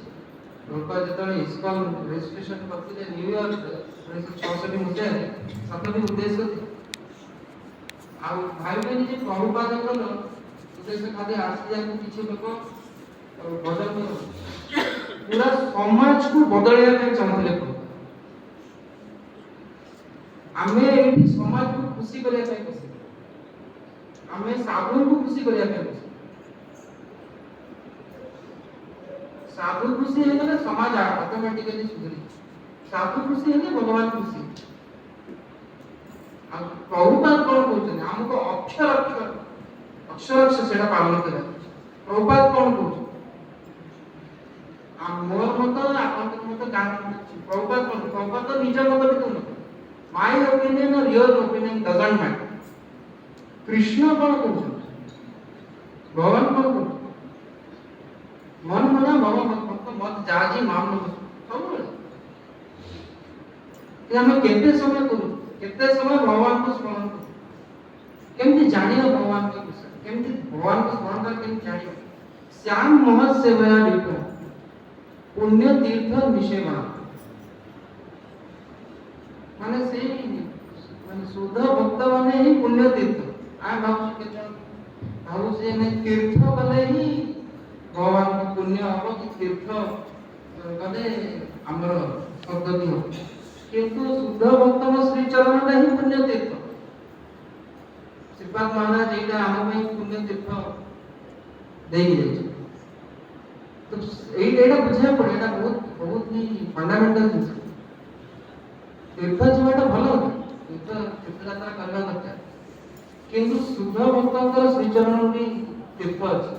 ଲୋକ ଯେତେବେଳେ ଇସ୍କନ ରେଜିଷ୍ଟ୍ରେସନ କରିଥିଲେ ନ୍ୟୁୟର୍କ 1966 ମସିହାରେ 7ଟି ଉଦ୍ଦେଶ୍ୟ ଥିଲା। ଆଉ ଭାବିବେନି ଯେ ପ୍ରଭୁପାଦଙ୍କର ଉଦ୍ଦେଶ୍ୟ ଖାଲି ଆସିବାକୁ କିଛି ଲୋକ ଭଜନ ପୁରା ସମାଜକୁ ବଦଳେଇବା ପାଇଁ ଚାହୁଁଥିଲେ। ଆମେ ଏଠି ସମାଜକୁ ଖୁସି କରିବା ପାଇଁ ବସିଛୁ, ଆମେ ସାଧୁଙ୍କୁ ଖୁସି କରିବା ପାଇଁ ବସିଛୁ। ସାଧୁ ଖୁସି ହେଇଗଲେ ସମାଜ ଅଟୋମେଟିକାଲି ସୁଧୁରି, ସାଧୁ ଖୁସି ହେଲେ ଭଗବାନ ଖୁସି। ଆଉ ପ୍ରଭୁପାଦ କ'ଣ କହୁଛନ୍ତି ଆମକୁ ଅକ୍ଷର ଅକ୍ଷର ସେଇଟା ପାଳନ କରିବା। ପ୍ରଭୁପାଦ କ'ଣ କହୁଛନ୍ତି ମୋର ମତ ଆପଣଙ୍କ ମତ କାହାର ପ୍ରଭୁପାଦ କ'ଣ? ପ୍ରଭୁପାଦ ତ ନିଜ ମତ ବି କହୁନଥିଲେ। My opinion or your opinion doesn't matter. Krishna କ'ଣ କହୁଛନ୍ତି? ଭଗବାନ କ'ଣ କହୁଛନ୍ତି? ମନ ମନା ଭଗବାନ ମତ ଯାଜି ମାମ ସବୁବେଳେ ଆମେ କେତେ ସମୟ କରୁ, କେତେ ସମୟ ଭଗବାନଙ୍କୁ ସ୍ମରଣ କରୁ। କେମିତି ଜାଣିବ ଭଗବାନଙ୍କ ବିଷୟ, କେମିତି ଭଗବାନଙ୍କୁ ସ୍ମରଣ କର, କେମିତି ଜାଣିବ? ଶ୍ୟାମ ମହତ ସେବୟା ପୁଣ୍ୟ ତୀର୍ଥ ନିଷେବନ। ମାନେ ସେଇ ମାନେ ଶୁଦ୍ଧ ଭକ୍ତ ମାନେ ହିଁ ପୁଣ୍ୟ ତୀର୍ଥ। ଆମେ ଭାବୁଛୁ କେତେ ଭାବୁଛୁ ଯେ ନାଇଁ ତୀର୍ଥ ଗଲେ ହିଁ ଭଗବାନଙ୍କ ପୁଣ୍ୟ ହବ କି ତୀର୍ଥ ଗଲେ ଆମର ସଦ୍ଗତି ହବ, କିନ୍ତୁ ଶୁଦ୍ଧ ଭକ୍ତଙ୍କ ଶ୍ରୀଚରଣଟା ହିଁ ପୁଣ୍ୟ ତୀର୍ଥ। ଶ୍ରୀପାଦ ମହାରାଜ ଏଇଟା ଆମ ପାଇଁ ପୁଣ୍ୟ ତୀର୍ଥ ଦେଇକି ଯାଇଛି। ତ ଏଇଟା ବୁଝିବାକୁ ପଡେ, ଏଇଟା ବହୁତ ହିଁ ଫଣ୍ଡାମେଣ୍ଟାଲ ଜିନିଷ। ତୀର୍ଥ ଯିବାଟା ଭଲ, ତୀର୍ଥଯାତ୍ରା କରିବା ଦରକାର, କିନ୍ତୁ ଶୁଦ୍ଧ ଭକ୍ତଙ୍କର ଶ୍ରୀଚରଣ ବି ତୀର୍ଥ ଅଛି।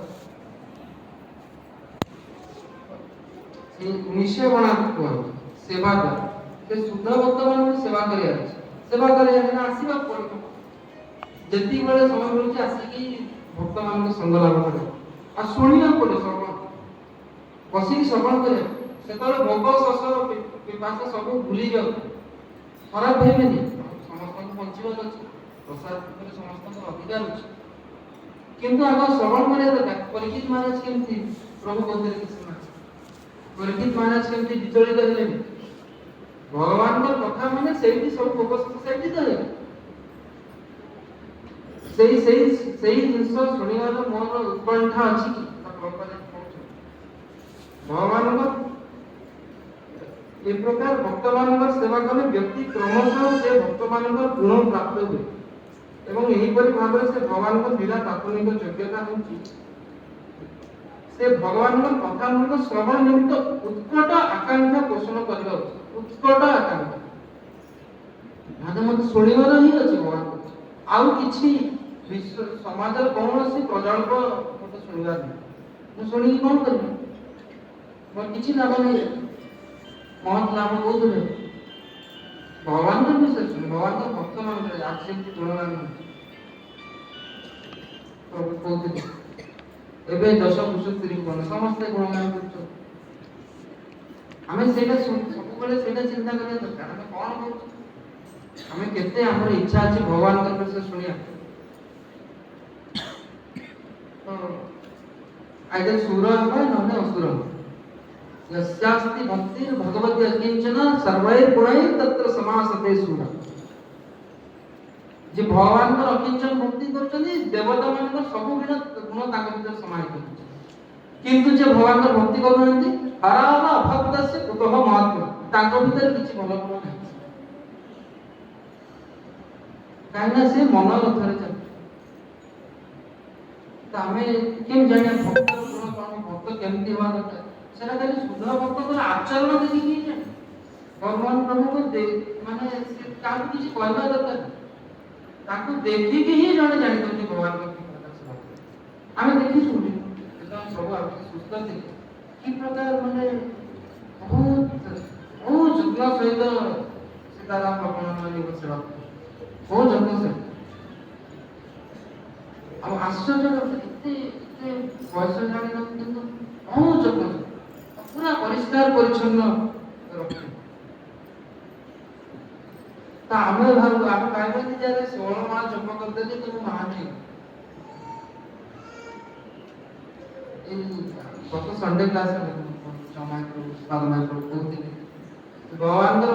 ସେ ନିଶ୍ଚୟପଣା କୁହନ୍ତି ସେବା ଦ୍ୱାରା, ସେ ଶୁଦ୍ଧ ଭକ୍ତମାନଙ୍କୁ ସେବା କରିବାର ଅଛି। ସେବା କରିବା ପାଇଁ ଆସିବାକୁ ପଡ଼ିବ, ଯେତିକି ବେଳେ ସମୟ ମିଳୁଛି ଆସିକି ଭକ୍ତମାନଙ୍କ ସଙ୍ଗ ଲାଭ କରିବ। ଆଉ ଶୁଣିବାକୁ ପଡ଼ିବ, ଶ୍ରବଣ ବସିକି ଶ୍ରବଣ କରିବା। ସେତେବେଳେ ଭୋଗ ଶୋଷ ପିପାସା ସବୁ ଭୁଲି ଯାଉ, ଖରାପ ଭାବିବେନି। ସମସ୍ତଙ୍କୁ ବଞ୍ଚିବାର ଅଛି, ପ୍ରସାଦ ଉପରେ ସମସ୍ତଙ୍କର ଅଧିକାର ଅଛି, କିନ୍ତୁ ଆଗ ଶ୍ରବଣ କରିବା ଦରକାର। ପରୀକ୍ଷିତ ମହାରାଜ କେମିତି ପ୍ରଭୁ କହୁଥିଲେ କିଛି ମାସ, ପରୀକ୍ଷିତ ମହାରାଜ କେମିତି ବିଚଳିତ ହେଲେନି? ଭଗବାନଙ୍କ କଥା ମାନେ ସେଇଠି ସବୁ ଭୋଗ ଶୋଷ ସେଇଠି ତ ହେଲେ। ସେଇ ସେଇ ସେଇ ଜିନିଷ ଶୁଣିବାର ମୋର ଉତ୍କଣ୍ଠା ଅଛି କି? ଭଗବାନଙ୍କ ଏ ପ୍ରକାର ଭକ୍ତମାନଙ୍କର ସେବା କଲେ ବ୍ୟକ୍ତି କ୍ରମଶଃ ସେ ଭକ୍ତମାନଙ୍କର ଗୁଣ ପ୍ରାପ୍ତ ହୁଏ ଏବଂ ଏହିପରି ଭାବରେ ସେ ଭଗବାନଙ୍କ ବିନା ପ୍ରାଥମିକ ଯୋଗ୍ୟତା ହେଉଛି ସେ ଭଗବାନଙ୍କ କଥାଗୁଡ଼ିକ ଶ୍ରବଣ ନିମିତ୍ତ ଉତ୍କଟ ଆକାଂକ୍ଷା ପୋଷଣ କରିବା ଉଚିତ। ଉତ୍କଟ ଆକାଂକ୍ଷା ମତେ ଶୁଣିବାର ହିଁ ଅଛି ଭଗବାନ, ଆଉ କିଛି ସମାଜର କୌଣସି ପ୍ରଜଳ୍ପ ମତେ ଶୁଣିବାର ନାହିଁ। ମୁଁ ଶୁଣିକି କଣ କରିବି? ମୋର କିଛି ଲାଭ ନାହିଁ। ମହତ୍ ଲାଭ କୋଉଥିରେ? ଭଗବାନଙ୍କ ବିଷୟ ଶୁଣି, ଭଗବାନଙ୍କ ଭକ୍ତ ମାନଙ୍କର ଆଜି ଯେମିତି ଗୁଣଗାନ ପ୍ରଭୁ କହୁଥିଲେ, ଏବେ ଦଶ କୁଶସ୍ତ୍ରୀ ଗଣ ସମସ୍ତେ ଗୁଣଗାନ କରୁଛନ୍ତି। ଆମେ ସେଇଟା ସବୁବେଳେ ସେଇଟା ଚିନ୍ତା କରିବା ଦରକାର। ଆମେ କଣ କରୁଛୁ? ଆମେ କେତେ ଆମର ଇଚ୍ଛା ଅଛି ଭଗବାନଙ୍କ ବିଷୟ ଶୁଣିବା। ଆଇଦର ସୁର ହବା ନହେଲେ ଅସୁର ହବା। यस्यास्ति भक्तिर् भगवती अकिंचन सर्वैर् गुणैः तत्र समासते सुर। जे भगवान को अकिंचन भक्ति करछन्ती देवता मान सब गुण तांक भीतर समाहित अछि, किंतु जे भगवान को भक्ति करछन्ती हराव अभक्तस्य कुतः महात्मा तांक भीतर किछि भल गुण नाही। काहेना से मन रथरे चल त हमें केम जाने भक्त गुण कोन, भक्त केमती होवा दरकार। सेटा खाली शुद्ध भक्तଙ୍କର आचरण ଦେଖିକି ଜାଣି ଭଗବାନ ପ୍ରଭୁଙ୍କୁ ମାନେ ସେ କାହାକୁ କିଛି କହିବା ଦରକାର, ତାକୁ ଦେଖିକି ହିଁ ଜଣେ ଜାଣିଛନ୍ତି ଭଗବାନଙ୍କ କି ପ୍ରକାର ସେବା। ଆମେ ଦେଖିଛୁ ଯେତେବେଳେ ପ୍ରଭୁ ଆମେ ସୁସ୍ଥ ଥିଲେ କି ପ୍ରକାର ମାନେ ବହୁତ ଯତ୍ନ ସହିତ ସୀତାରାମ ଭଗବାନଙ୍କ ସେବା, ବହୁତ ଯତ୍ନ ସହିତ। ଆଉ ଆଶ୍ଚର୍ଯ୍ୟ ଏତେ ବୟସ ଜାଣିଛନ୍ତି କିନ୍ତୁ ବହୁତ ଯତ୍ନ पूरा परिष्कार परिच्छन्न रखे। तो आमे भाव आमे कहबे कि जे 16 मास जप करते जे तुम महान है। इन गत संडे क्लास में जमा को साधना को होती भगवान को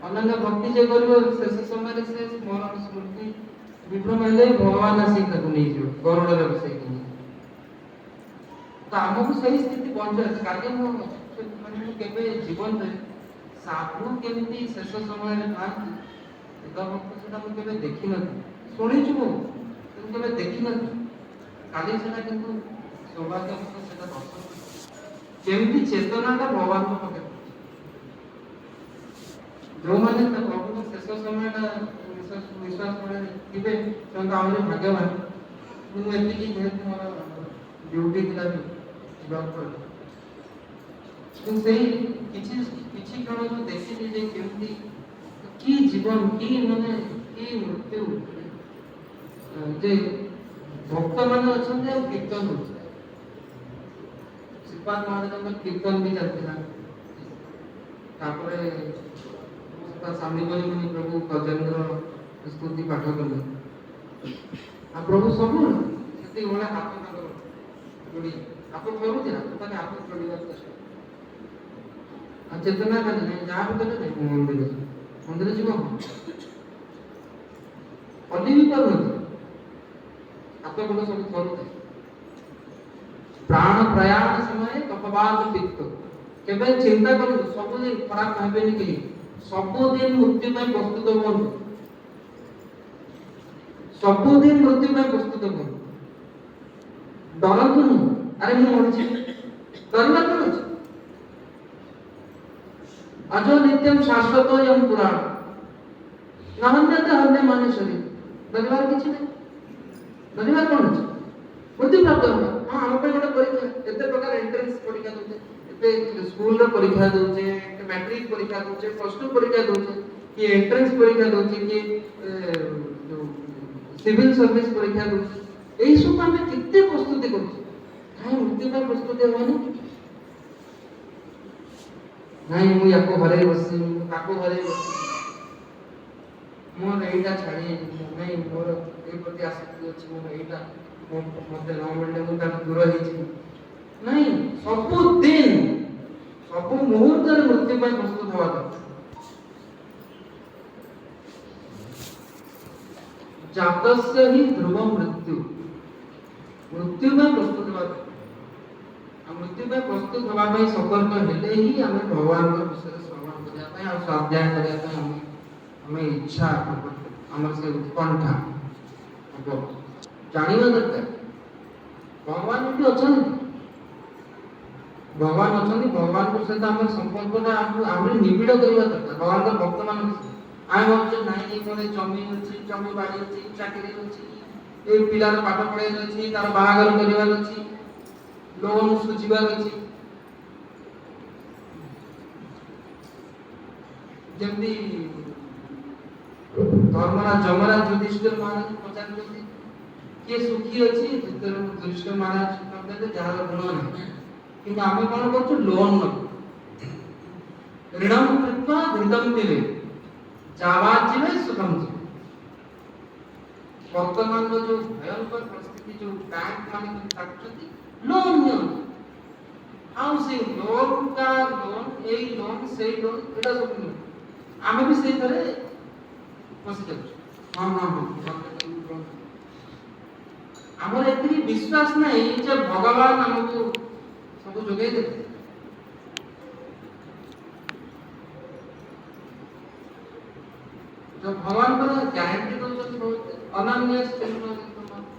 अनन्य भक्ति जे करियो शेष समय रे से स्मरण स्मृति विभ्रम हेले भगवान आसी ताको नै जो गरुड़ रे बसै कि तो आमको सही स्थिति पहुंचे कार्य माने केबे जीवन रे साधु केमती शेष समय रे थांती एकदम सेटा हम केबे देखि न सुनि छु କିନ୍ତୁ କେବେ ଦେଖି न काली सेटा किंतु सौभाग्य मत सेटा दर्शन केमती चेतनाटा भगवान को पके जो माने त प्रभु शेष समयटा विश्वास करे थिबे त आमरे भाग्यवान। ମୁଁ ଏତିକି ଯେହେତୁ ମୋର ଡ୍ୟୁଟି ଥିଲା ସେଇ କିଛି କ୍ଷଣ ଯୋଉ ଦେଖିଲି ଯେ କେମିତି କି ଜୀବନ କି ମାନେ କି ମୃତ୍ୟୁ ଯେ ଭକ୍ତ ମାନେ ଅଛନ୍ତି ଆଉ କୀର୍ତ୍ତନ ହଉଛି। ଶ୍ରୀପାଦ ମହାରାଜଙ୍କ କୀର୍ତ୍ତନ ବି ଚାଲିଥିଲା, ତାପରେ ସାମୀ କରି ପ୍ରଭୁ ଗଜେନ୍ଦ୍ର ସ୍ତୁତି ପାଠ କଲେ ଆଉ ପ୍ରଭୁ ସବୁ ସେତିକି ଭଳିଆ ହାତ ତାଙ୍କର जोड़ी आपको करूँ ना तो ताकि आपको जोड़ी बात कर चेतना का नहीं जहाँ भी करते हैं मंदिर ମନ୍ଦିର ଯିବ ଅଲି ବି ପାରୁନଥିବ, ହାତ ଗୋଡ଼ ସବୁ ଥରୁଥାଏ। ପ୍ରାଣ ପ୍ରୟାଣ ସମୟରେ କପବାଦ ପିତ୍ତ। କେବେ ଚିନ୍ତା କରନ୍ତୁ, ସବୁଦିନ ଖରାପ ଭାବେନି କେହି, ସବୁଦିନ ମୃତ୍ୟୁ ପାଇଁ ପ୍ରସ୍ତୁତ ହୁଅନ୍ତୁ, ସବୁଦିନ ମୃତ୍ୟୁ ପାଇଁ ପ୍ରସ୍ତୁତ ହୁଅନ୍ତୁ। ଡରନ୍ତୁନି, ଆରେ ମୁଁ ମରିଯିବି, ଡରିବା କଣ ଅଛି? अजो नित्यम शाश्वतो यम पुराण नहन्यते हन्ते मनुष्यरी डरिबार किछि नै, डरिबार कोन अछि? बुद्धि प्राप्त होला। हां हम पे गोटे परीक्षा एते प्रकार एंट्रेंस परीक्षा दोचे, एते स्कूल रे परीक्षा दोचे, मैट्रिक परीक्षा दोचे, प्लस 2 परीक्षा दोचे, कि एंट्रेंस परीक्षा दोचे, कि सिविल सर्विस परीक्षा दोचे। एई सब हम किते प्रस्तुति करछी, काहे मृत्यु का प्रस्तुति होनी? नहीं मु याको घरे बसी, काको घरे बसी, मोर एइटा छाड़ी नहीं, मोर ए प्रति आसक्ति अछि, मोर एइटा मते न मिलले मु तार दूर हे छी नहीं। सब दिन सब मुहूर्त मृत्यु पर प्रस्तुत होवा दरकार। जातस्य ही ध्रुव मृत्यु, मृत्यु में प्रस्तुत होवा दरकार। मृत्यु में प्रस्तुत होगा सतर्क हेले ही आम भगवान विषय श्रवण करने और स्वाध्याय करने हमें इच्छा आम से उत्कंठा हम जानवा दरकार। भगवान भी अच्छा, भगवान अच्छा, भगवान सहित आम संपर्क आम निबिड़ करवा दरकार। भगवान भक्त मान आम भावचे नाई मोर जमी अच्छी, जमी बाड़ी अच्छी, चाकरी अच्छी, ये पिलार पाठ पढ़ाई अच्छी, तार बाहागर करवार अच्छी, लोन सुझिबार अछि। जल्दी धर्मराज जमराज युधिष्ठिर महाराज पचारते किए सुखी अछि, युधिष्ठिर महाराज कहते जहार गुण नहीं, किंतु आमे कोन करछु? लोन न ऋणम कृत्वा धृतम दिले जावा जीवे सुखम जीवे। वर्तमान जो भयंकर परिस्थिति, जो बैंक माने ताकछथि लोन हाउसिंग लोन का लोन, ए लोन से लोन, एटा सब नहीं आमे भी से थरे फसी जाछ। हां हां हां हमर एतरी विश्वास नहीं जे भगवान हमको सब जोगे देते। जो भगवान पर गारंटी दो बहुत अनन्य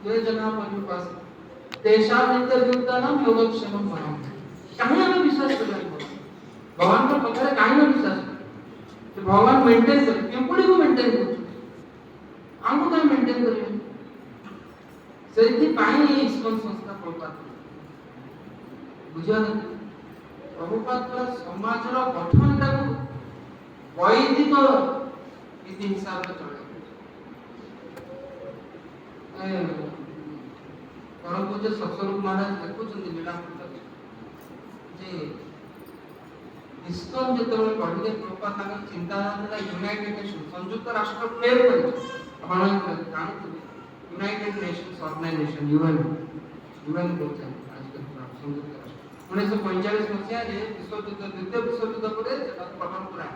ये जना परिपास देशा नित्ययुक्तानाम योगक्षेमम परम। कहीं हमें विश्वास करना भगवान पर पकड़े, कहीं ना विश्वास तो भगवान मेंटेन कर क्यों पड़ी को मेंटेन कर हमको कहीं मेंटेन करिए सेति पाई इस्कन संस्था प्रभुपाद बुझा नहीं। प्रभुपाद पर समाज रो गठन का वैदिक रीति हिसाब से चले परम पूज्य सत्स्वरूप महाराज देखुଛନ୍ତି लीलामृत जे इस्कन जेतବେଳେ पढ़िले प्रभुपाद ताकर चिंताधारा यूनाइटेड नेशन संयुक्त राष्ट्र प्रेयर करे आपण जानते यूनाइटेड नेशंस ऑर्गेनाइजेशन यूएन बोलते हैं आजकल संयुक्त राष्ट्र 1945 मसीहा रे द्वितीय विश्व युद्ध पर सेटा गठन करा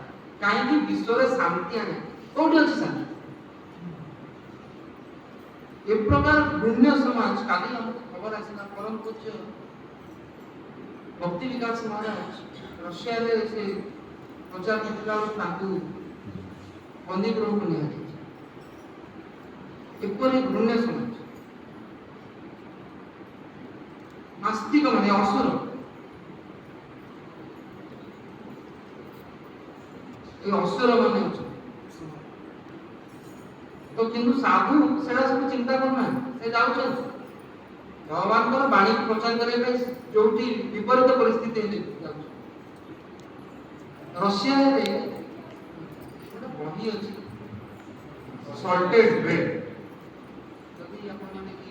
काहे कि विश्व रे शांति आने कोठी अछि शांति ए प्रकार पुण्य समाज काली हमको खबर आसिला परम पूज्य भक्ति विकास महाराज रशिया रे से प्रचार करला ताकू बंदी गृह को निया एपरि पुण्य समाज नास्तिक माने असुर ए असुर माने तो किंतु साधु सेड़ा सब चिंता करना से जाउछन भगवान को वाणी प्रचार करे पे जोटी विपरीत परिस्थिति है जाउछ। रशिया रे ଗୋଟେ ବହି ଅଛି सॉल्टेड ब्रेड ଯଦି ଆପଣ ମାନେ କି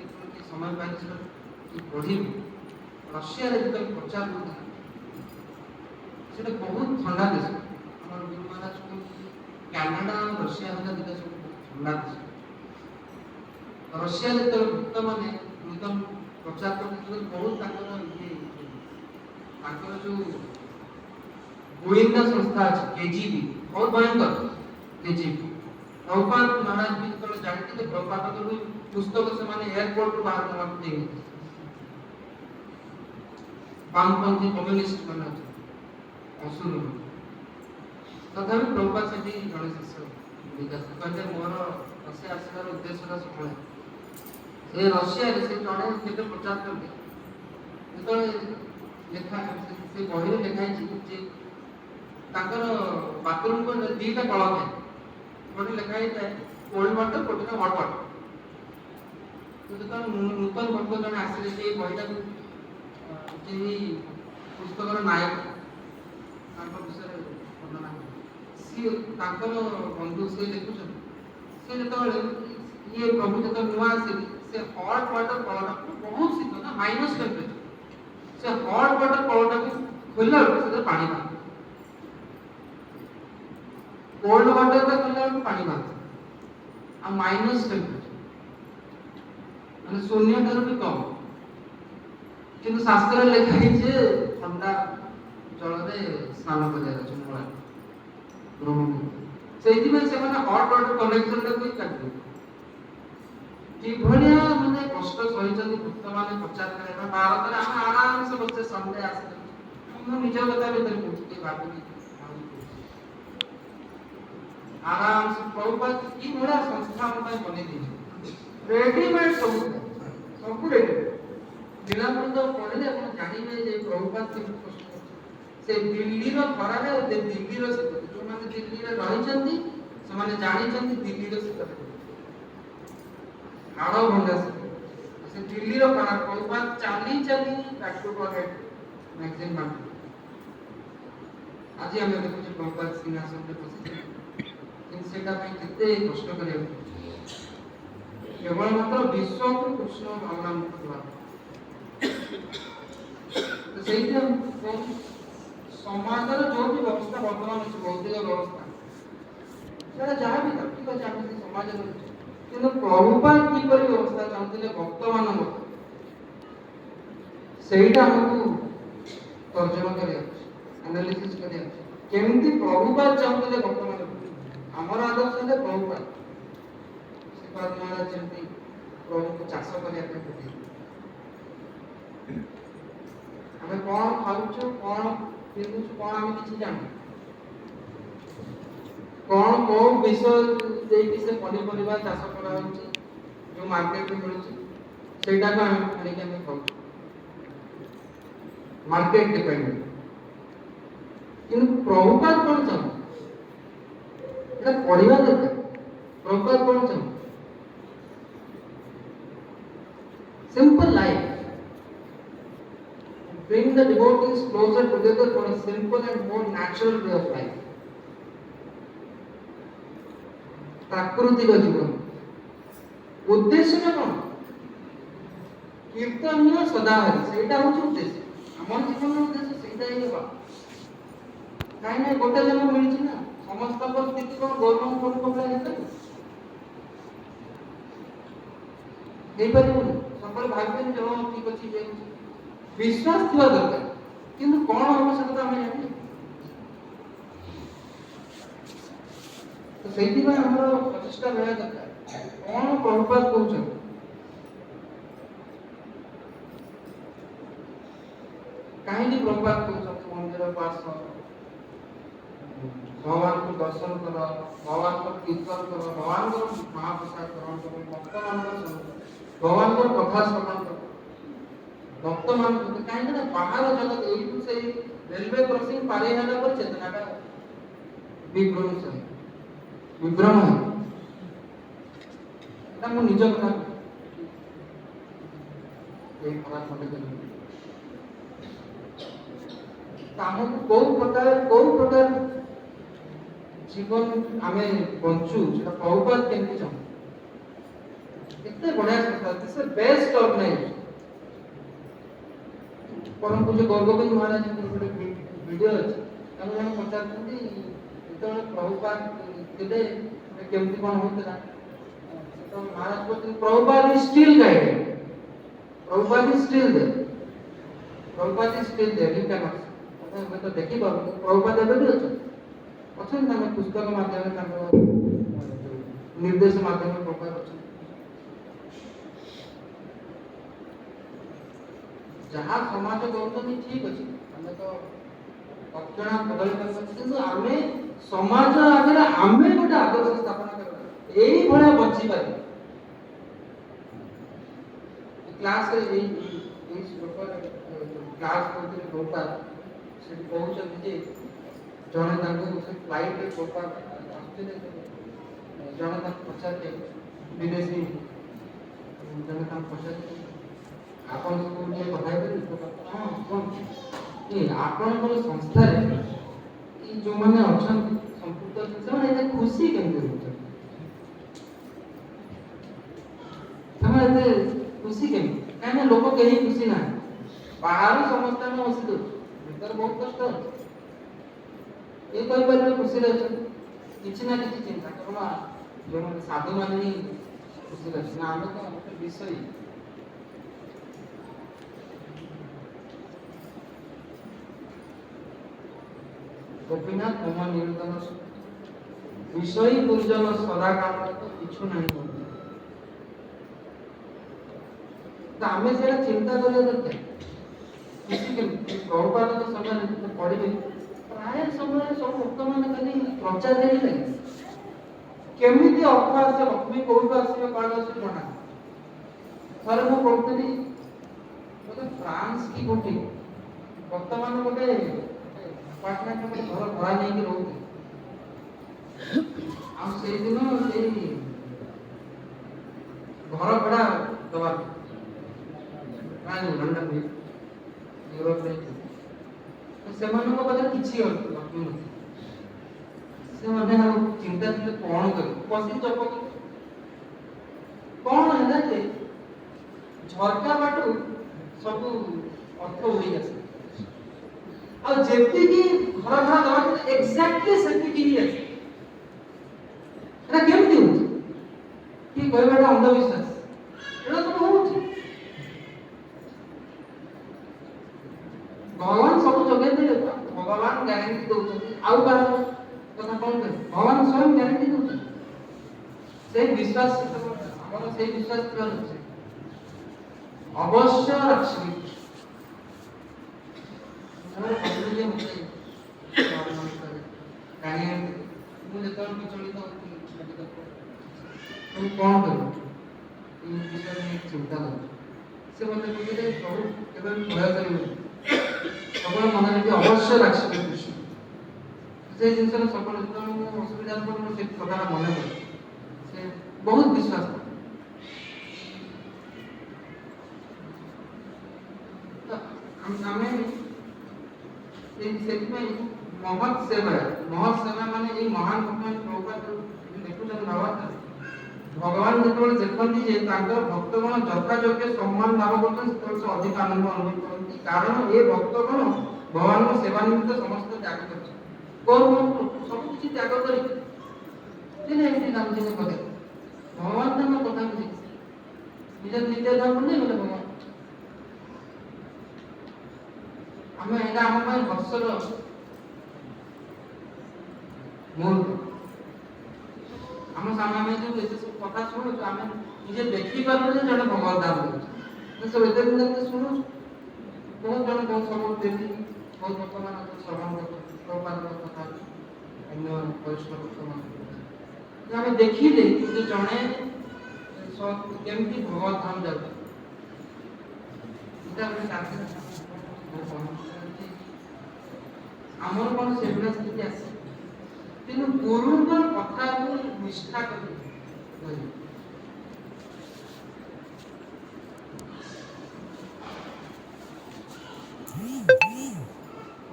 समय पाइले ସେଟା कि पढ़ी रशिया रे जब प्रचार होता सेटा बहुत ठंडा देश हमर गुरु महाराज को कनाडा और रशिया होला दिला सब ठंडा देश। रशिया रे तो भक्त माने एकदम प्रचार करते बहुत ताकर ये ताकर जो गोविंदा संस्था है केजीबी बहुत भयंकर केजीएफ प्रभुपाद महाराज भी तो जानते थे प्रभुपाद तो भी पुस्तक से माने एयरपोर्ट को बाहर नवा दे वामपंथी कम्युनिस्ट माने असुर तथापि प्रभुपाद से जड़े शिष्य विकास कहते मोर रशिया आसार उद्देश्य सफल से रशिया से जड़े केते प्रचार करते तो लेखा से बही लिखाई जे ताकर बाथरूम को दीटा कल थाए गोटे लिखाई थाए कोल्ड वाटर गोटे हट वाटर तो जो नूतन भक्त जन आसिले से बहीटा पुस्तक नायक विषय वर्णना सी बंधु से लिखुन से जो ये प्रभु जो नुआ से हट वाटर कलटा बहुत शीत ना माइनस टेम्परेचर से हट वाटर कलटा को खोलला से पानी बाहर कोल्ड वाटर का खोलला पानी बाहर आ माइनस टेम्परेचर माने शून्य ठाରୁ भी कम किंतु शास्त्र लिखा है जे ठंडा जल रे स्नान करिया अछि मोला सेति में से माने हट वाटर कनेक्शन रे कोई काटि कि भलिया माने कष्ट सहिचंदी भक्त माने प्रचार करे भारत रे हम आराम से बच्चे संडे आसे हम निज कथा भीतर पूछ के भाबी आराम से प्रभुपाद की बड़ा संस्था में बने दी रेडीमेड सब रेडी लीलामृत पढ़ले आप जानिबे जे प्रभुपाद के कष्ट से दिल्ली रो खरा रे दिल्ली रो से जो माने दिल्ली रे रहि चंदी से माने जानि चंदी दिल्ली रो से हाड़ो भंगा से दिल्ली रो खरा प्रभुपाद चाली बैक टू फॉरवर्ड मैगजीन मान आज हम देखो जे प्रभुपाद सिंहासन पे बसिছে কিন্তু সেটা ପାଇଁ କେତେ କଷ୍ଟ କରିବାକୁ केवल मात्र विश्व को कृष्ण भावनामुक्त द्वारा तो ସେଇଟା ସମାଜର जो भी व्यवस्था वर्तमान ଅଛି भौतिक व्यवस्था ସେଟା ଯାହା ବି ଥାଉ ଠିକ ଅଛି ଆମେ ସମାଜରେ କିନ୍ତୁ ପ୍ରଭୁପାଦ କିପରି ବ୍ୟବସ୍ଥା ଚାହୁଁଥିଲେ ଭକ୍ତମାନଙ୍କ ସେଇଟା ଆମକୁ ତର୍ଜମା କରିବାକୁ ଆନାଲିସିସ୍ କରିବାକୁ କେମିତି ପ୍ରଭୁପାଦ ଚାହୁଁଥିଲେ ଭକ୍ତମାନଙ୍କୁ ଆମର ଆଦର୍ଶ ହେଲେ ପ୍ରଭୁପାଦ ଶ୍ରୀପାଦ ମହାରାଜ ଯେମିତି ପ୍ରଭୁଙ୍କୁ ଚାଷ କରିବା ପାଇଁ ପଠେଇଥିଲେ ଆମେ କଣ ଖାଉଛୁ କଣ ପିନ୍ଧୁଛୁ କଣ ଆମେ କିଛି ଜାଣୁ କଣ କୋଉ ବିଷୟ ଦେଇକି ସେ ପନିପରିବା ଚାଷ କରାଯାଉଛି ଯୋଉ ମାର୍କେଟରେ ମିଳୁଛି ସେଇଟାକୁ ଆମେ ଆଣିକି ଆମେ ଖାଉଛୁ ମାର୍କେଟ ଡିପେଣ୍ଡେଣ୍ଟ କିନ୍ତୁ ପ୍ରଭୁପାଦ କଣ ଚାହୁଁ এটা পড়িবা দরকার প্রপার কোন চাও simple life bring the devotees closer together for a simple and more natural way of life प्राकृतिक जीवन उद्देश्य कौन कीर्तनीय सदाहरि सेटा होची उद्देश्य हमर जीवन उद्देश्य सेटा ही बा काई ना गोटे जन्म मिलची ना समस्त स्थिति को गवर्नमेंट को पकड़ा जाता है नहीं परिबुन सकल भाग्य जो ठीक अछि जे विश्वास थिबा दरकार किंतु कोन आवश्यकता हमें जानि तो सेति में हमर प्रचेष्टा रहया दरकार कोन प्रभुपाद कहउछ काहे प्रभुपाद कहउछ मंदिर पास भगवान को दर्शन करो भगवान को कीर्तन करो भगवान को महाप्रसाद ग्रहण करो भक्त मान भगवान को कथा श्रवण करो भक्त मान कहीं ना बाहर जगत एठू से रेलवे क्रॉसिंग पारे होला पर चेतना का विभ्रम से विभ्रम है ना मो निज कथा एक बात मत कर काम को प्रकार जीवन आमे बंचू सेटा प्रभुपाद केमती चाहू कितने बढ़िया संस्था दिस इज बेस्ट ऑर्गेनाइजेशन परम पूज्य गौरगोविंद महाराज जी गोटे वीडियो अछि हम जन पचारथि तो प्रभुपाद केदे केमती कोन होतला तो महाराज को Prabhupada is still guiding Prabhupada is still there Prabhupada is still there you can not मैं तो देखि प्रभुपाद एबे भी अछि ଅଛନ୍ତି ତାଙ୍କ ପୁସ୍ତକ ମାଧ୍ୟମରେ ତାଙ୍କ ନିର୍ଦ୍ଦେଶ ମାଧ୍ୟମରେ ପ୍ରକାର ଅଛନ୍ତି। ଯାହା ସମାଜ କରୁଛନ୍ତି ଠିକ ଅଛି, ଆମେ ତ ତତ୍କ୍ଷଣାତ୍ ବଦଳି ପାରିବାନି, କିନ୍ତୁ ଆମେ ସମାଜ ଆଗରେ ଆମେ ଗୋଟେ ଆଦର୍ଶ ସ୍ଥାପନ କରିବା, ଏଇଭଳିଆ ବଞ୍ଚିପାରିବା। କ୍ଲାସରେ ଏଇ ଶ୍ଲୋକରେ କ୍ଲାସ କରୁଥିଲେ ଗୋପାଳ, ସେଠି କହୁଛନ୍ତି ଯେ ଜଣେ ତାଙ୍କୁ ସେ ଫ୍ଲାଇଟରେ ଗୋପାଳ ଆସୁଥିଲେ, ଜଣେ ତାଙ୍କୁ ପଚାରିଲେ, ବିଦେଶୀ ଜଣେ ତାଙ୍କୁ ପଚାରିଲେ ଆପଣ ସବୁ ଟିକେ କଥା ହେଇପାରିବେ? ହଁ କୁହନ୍ତୁ। ଆପଣଙ୍କର ସଂସ୍ଥାରେ ଏଇ ଯୋଉମାନେ ଅଛନ୍ତି ସମ୍ପୃକ୍ତ ଅଛନ୍ତି ସେମାନେ ଏତେ ଖୁସି କେମିତି ରହୁଛନ୍ତି? ସେମାନେ ଏତେ ଖୁସି କେମିତି? କାହିଁକିନା ଲୋକ କେହି ଖୁସି ନାହାନ୍ତି, ବାହାରୁ ସମସ୍ତେ ଆମେ ହସି ଦଉଛୁ, ଭିତରେ ବହୁତ କଷ୍ଟ ଅଛି। କେହି କହିପାରିବେ ଖୁସିରେ ଅଛନ୍ତି? କିଛି ନା କିଛି ଚିନ୍ତା କେବଳ ଯୋଉମାନେ ସାଧୁମାନେ ହିଁ ଖୁସିରେ ଅଛନ୍ତି, ନା ଆମେ ତ ଗୋଟେ ବିଷୟ। ଗୋପୀନାଥ ମମ ନିରୂପଣ বিষয় দুর্জন সদা কামনা তো কিছু ନାହିଁ বন্ধু। ତ ଆମେ ସେଇଟା ଚିନ୍ତା କରିବା ଦରକାର। ଖୁସି କେମିତି? ପ୍ରଭୁପାଦଙ୍କ ସମୟରେ ପଢିବେ, ପ୍ରାୟ ସମୟରେ ସବୁ ଭକ୍ତମାନେ ଖାଲି ପ୍ରଚାର ହେଇଲେ କେମିତି ଅର୍ଥ ଆସେ, ଲକ୍ଷ୍ମୀ କୋଉଠୁ ଆସିବେ, କଣ ଆସିବେ ଜଣା। ଥରେ ମୁଁ ପଢୁଥିଲି ଗୋଟେ ଫ୍ରାନ୍ସ କି କୋଉଠି ବର୍ତ୍ତମାନ ଗୋଟେ ଆପାର୍ଟମେଣ୍ଟ ଗୋଟେ ଘର ଭଡା ନେଇକି ରହୁଥିଲେ। ଆଉ ସେଇଦିନ ସେଇ ଘର ଭଡା ଦବା ଲଣ୍ଡନ ୟୁରୋପରେ ସେମାନଙ୍କ ପାଖରେ କିଛି ଲକ୍ଷ୍ମୀ ନଥିଲା। ସେମାନେ ଆଉ ଚିନ୍ତା ଥିଲେ କଣ କରିବେ, ବସି ଚପ କଣ ହେଲା ଯେ ଝରକା ବାଟୁ ସବୁ ଅର୍ଥ ଉଡି ଆସେ, ଆଉ ଯେତିକି ଘର ଭଡା ଦବା ଏକ୍ସାକ୍ଟଲି ସେତିକି ହିଁ ଆସେ। এটা କେମିତି ହଉଛି? କି କହିବା এটা ଅନ୍ଧବିଶ୍ୱାସ, এটা ତ ହଉଛି। ଭଗବାନ ସବୁ ଯୋଗେଇ ଦେଲେ, ଭଗବାନ ଗ୍ୟାରେଣ୍ଟି ଦଉଛନ୍ତି, ଆଉ କାହାର କଥା କଣ କହିବେ? ଭଗବାନ ସ୍ୱୟଂ ଗ୍ୟାରେଣ୍ଟି ଦଉଛନ୍ତି। ସେଇ ବିଶ୍ୱାସ ଆମର ସେଇ ବିଶ୍ୱାସ ଥିବା ଦରକାର, ଅବଶ୍ୟ ରଖିବି। ମୁଁ ଯେତେବେଳେ ବିଚଳିତ ହଉଥିଲି କଣ କରିବ ଏଇ ବିଷୟରେ ଚିନ୍ତା କରୁଛି, ସେ ମତେ କହିଲେ ପ୍ରଭୁ କେବେ ଭୟ କରିବନି, ସବୁବେଳେ ମନରେ ବି ଅବଶ୍ୟ ରାଖିବେ କୃଷ୍ଣ। ସେଇ ଜିନିଷରେ ସବୁବେଳେ ଯେତେବେଳେ ମୁଁ ଅସୁବିଧା ପଡେ ମୁଁ ସେଇ କଥାଟା ମନେ ପଡେ, ସେ ବହୁତ ବିଶ୍ୱାସ କରେ। ଆମେ ସେଥିପାଇଁ ମହତ୍ ସେବା ମାନେ ଏଇ ମହାନ ଭଗବାନ ଦେଖୁଛନ୍ତି ଭାବାର୍ଥ। ଭଗବାନ ଯେତେବେଳେ ଦେଖନ୍ତି ଯେ ତାଙ୍କର ଭକ୍ତଗଣ ଯଥାଯୋଗ୍ୟ ସମ୍ମାନ ଲାଭ କରୁଛନ୍ତି, ସେତେବେଳେ ସେ ଅଧିକ ଆନନ୍ଦ ଅନୁଭବ କରନ୍ତି, କାରଣ ଏ ଭକ୍ତଗଣ ଭଗବାନଙ୍କ ସେବା ନିମିତ୍ତ ସମସ୍ତ ତ୍ୟାଗ କରିଛନ୍ତି। ସବୁ କିଛି ତ୍ୟାଗ କରି ଏମିତି ଗାନ୍ଧୀଙ୍କ କଥା ଭଗବାନ ତାଙ୍କ କଥା ବୁଝି ନିଜ ନିଜ ଧାମ ନେଇ ଗଲେ ଭଗବାନ। ଆମେ ଏଇଟା ଆମ ପାଇଁ ବର୍ଷର ମୁହୂର୍ତ୍ତ। ଆମ ସାମ୍ନା ଆମେ ଯୋଉ ଏତେ ସବୁ କଥା ଶୁଣୁଛୁ, ଆମେ ନିଜେ ଦେଖିପାରୁଛୁ ଯେ ଜଣେ ଭଗବାନ ଦାନ କରୁଛି, ସବୁ ଏତେ ଦିନ ଏତେ ଶୁଣୁଛୁ। ବହୁତ ଜଣ ବହୁତ ସବୁ ଡେଲି ବହୁତ ଲୋକମାନେ ଶ୍ରବଣ କରୁଛନ୍ତି ପ୍ରଭୁପାଦଙ୍କ କଥା, ଅନ୍ୟ ବରିଷ୍ଠ ଲୋକମାନେ ଆମେ ଦେଖିଲେ ଯେ ଜଣେ କେମିତି ଭଗବତ ଧାମ ଯାଉଛି। ଏଇଟା ଗୋଟେ ଆମର କଣ ସେଭଳିଆ ସ୍ଥିତି ଆସେ, କିନ୍ତୁ ଗୁରୁଙ୍କର କଥାକୁ ନିଷ୍ଠା କରି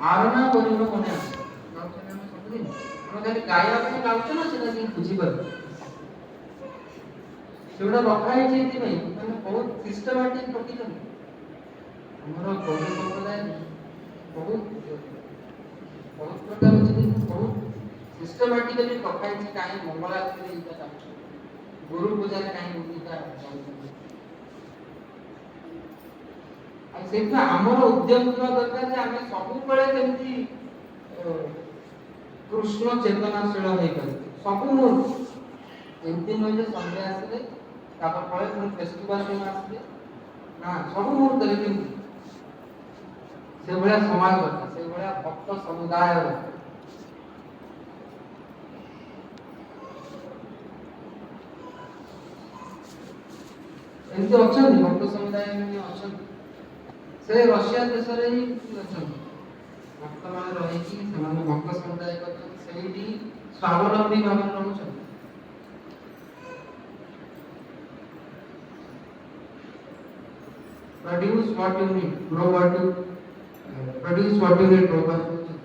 ଆରଣା କରିବ ମନେ ଆସେ। ଆମେ ସବୁଦିନ ଆମେ ଖାଲି ଗାଇବା ପାଇଁ ଗାଉଛୁ ନା, ସେଟା କେହି ବୁଝିପାରୁ। ସେଗୁଡା ରଖା ହେଇଛି ଏଥିପାଇଁ, ମାନେ ବହୁତ ସିଷ୍ଟମାଟିକ ରଖିଛନ୍ତି। ଆମର ଗୌଡ଼ ସମ୍ପ୍ରଦାୟ ବହୁତ ପ୍ରକାର ଅଛି, ବହୁତ ସିଷ୍ଟମାଟିକାଲି ରଖା ହେଇଛି। କାହିଁ ମଙ୍ଗଳାଚରଣ ଏଇଟା ଚାହୁଁଛୁ, ଗୁରୁ ପୂଜାରେ କାହିଁ ଏଇଟା ଚାହୁଁଛନ୍ତି। ଆଉ ସେଇଥିପାଇଁ ଆମର ଉଦ୍ୟମ ଥିବା ଦରକାର ଯେ ଆମେ ସବୁବେଳେ କେମିତି କୃଷ୍ଣ ଚେତନାଶୀଳ ହେଇପାରିବେ ସବୁ ମୁହୂର୍ତ୍ତ। ଏମିତି ନୁହେଁ ଯେ ସନ୍ଧ୍ୟା ଆସିଲେ ତାପରେ ପରେ ପୁଣି ଫେଷ୍ଟିଭାଲ ଦିନ ଆସିଲେ ନା, ସବୁ ମୁହୂର୍ତ୍ତରେ କେମିତି ସେଭଳିଆ ସମାଜ ଦରକାର, ସେଭଳିଆ ଭକ୍ତ ସମୁଦାୟ ଦରକାର। ଏମିତି ଅଛନ୍ତି ଭକ୍ତ ସମୁଦାୟ ଏମିତି ଅଛନ୍ତି, ସେ ରଷିଆ ଦେଶରେ ହିଁ ଅଛନ୍ତି ଭକ୍ତମାନେ ରହିକି ସେମାନେ ଭକ୍ତ ସମୁଦାୟ କରିଛନ୍ତି, ସେଇଠି ସ୍ୱାବଲମ୍ବୀ ଭାବରେ ରହୁଛନ୍ତି। Produce what you need, grow what you produce what you need, grow what you need.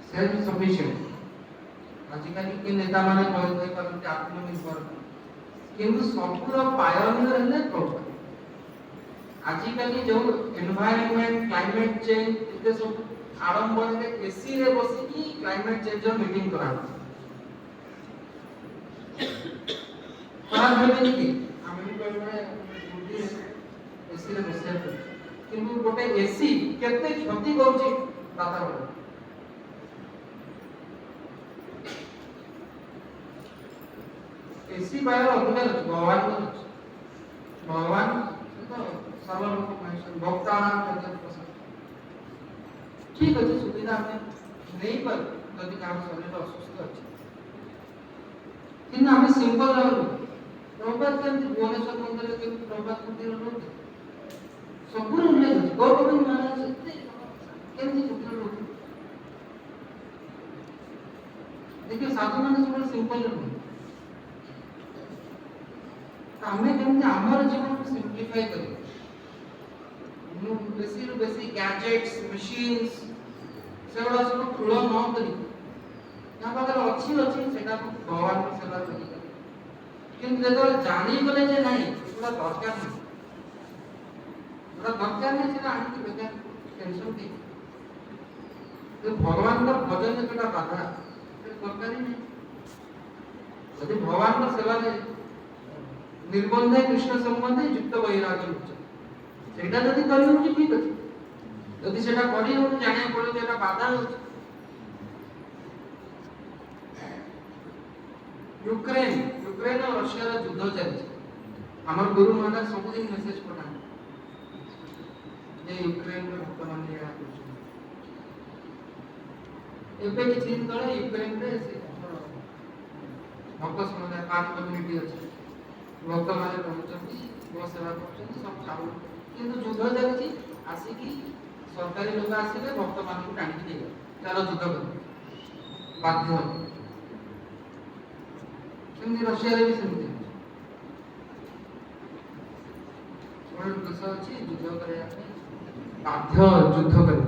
Self sufficient. ଆଜିକାଲି କି ନେତା ମାନେ କହିପାରନ୍ତି ଆତ୍ମନିର୍ଭର, କିନ୍ତୁ ସବୁର ପାୟନିୟର ହେଲେ ପ୍ରଭୁ। ଆଜିକାଲି ଯୋଉ ଏନଭାୟରନମେଣ୍ଟ କ୍ଲାଇମେଟ ଚେଞ୍ଜ ଏତେ ସବୁ ଆଡ଼ମ୍ବରରେ ଏସି ରେ ବସିକି କ୍ଲାଇମେଟ ଚେଞ୍ଜର ମିଟିଂ କରାଯାଉଛି। ଖରାପ ଭାବିନି କି ଆମେ ବି କହିବା ଏସି ରେ ବସିବା ପାଇଁ, କିନ୍ତୁ ଗୋଟେ ଏସି କେତେ କ୍ଷତି କରୁଛି ବାତାବରଣ। ଏସି ବାୟୁ ଅଧିକାର ଅଛି, ଭଗବାନଙ୍କର ଅଛି। ଭଗବାନ ସର୍ବଲୋକ ମହେଶ୍ୱର ଭକ୍ତାନାଂ ହୃଦୟ ପ୍ରସାଦ। ଠିକ ଅଛି, ସୁବିଧା ଆମେ ନେଇପାରୁ ଯଦି କାହାର ଶରୀର ଅସୁସ୍ଥ ଅଛି, କିନ୍ତୁ ଆମେ ସିମ୍ପଲ ରହିବୁ। ପ୍ରଭୁପାଦ କେମିତି ଭୁବନେଶ୍ୱର ମନ୍ଦିରରେ କେମିତି ପ୍ରଭୁପାଦ ମନ୍ଦିର ରହୁଛି, ସବୁର ଉଲ୍ଲେଖ ଅଛି। ଗୌରଗୋବିନ୍ଦ ମହାରାଜ କେମିତି ମନ୍ଦିର ରହୁଛି, ଦେଖିବେ ସାଧୁମାନେ ସବୁବେଳେ ସିମ୍ପଲ ରୁହନ୍ତି। ଆମେ କେମିତି ଆମର ଜୀବନକୁ ସିମ୍ପ୍ଲିଫାଇ କରିବା, ବେଶୀରୁ ବେଶୀ ଗ୍ୟାଜେଟ୍ସ ମେସିନ୍ସ ସେଗୁଡ଼ା ସବୁ ଠୁଳ ନ କରି ଯାହା ପାଖରେ ଅଛି ସେଟା ଭଗବାନଙ୍କ ସେବା କରିପାରିବା। କିନ୍ତୁ ଯେତେବେଳେ ଜାଣିଗଲେ ଯେ ନାହିଁ ଏଗୁଡ଼ା ଦରକାର ନାହିଁ, ଏଗୁଡ଼ା ଦରକାର ନାହିଁ, ସେଟା ଆଣିକି ବେକାର ଟେନସନ ଦେଇ ଭଗବାନଙ୍କ ଭଜନ ଯୋଉଟା ବାଧା ସେଟା ଦରକାର ହିଁ ନାହିଁ। ଯଦି ଭଗବାନଙ୍କ ସେବାରେ निर्बंधे कृष्ण संबंधे युक्त वैराग्य उच्च, सेटा जदि करि होछि ठीक अछि, जदि सेटा करि होछि जाने पड़े जे एटा बाधा होछि। यूक्रेन और रशिया रा युद्ध चलछि, हमर गुरु महाराज सब दिन मेसेज पठा जे यूक्रेन रे भक्त माने या एबे किछि दिन तळे यूक्रेन रे से भक्त समुदाय पांच कम्युनिटी अछि, भक्त माने रहुଛନ୍ତି, ମୋ ସେବା କରୁଛନ୍ତି, ସବୁ ଚାଲୁ, କିନ୍ତୁ ଯୁଦ୍ଧ ଚାଲିଛି। ଆସିକି ସରକାରୀ ଲୋକ ଆସିଲେ ଭକ୍ତ ମାନଙ୍କୁ ଟାଣିକି ନେଇଗଲେ, ଚାଲ ଯୁଦ୍ଧ କର ବାଧ୍ୟ। ସେମିତି ରଷିଆରେ ବି ସେମିତି ଗୋଟେ ଦେଶ ଅଛି ଯୁଦ୍ଧ କରିବା ପାଇଁ ବାଧ୍ୟ ଯୁଦ୍ଧ କରିବା,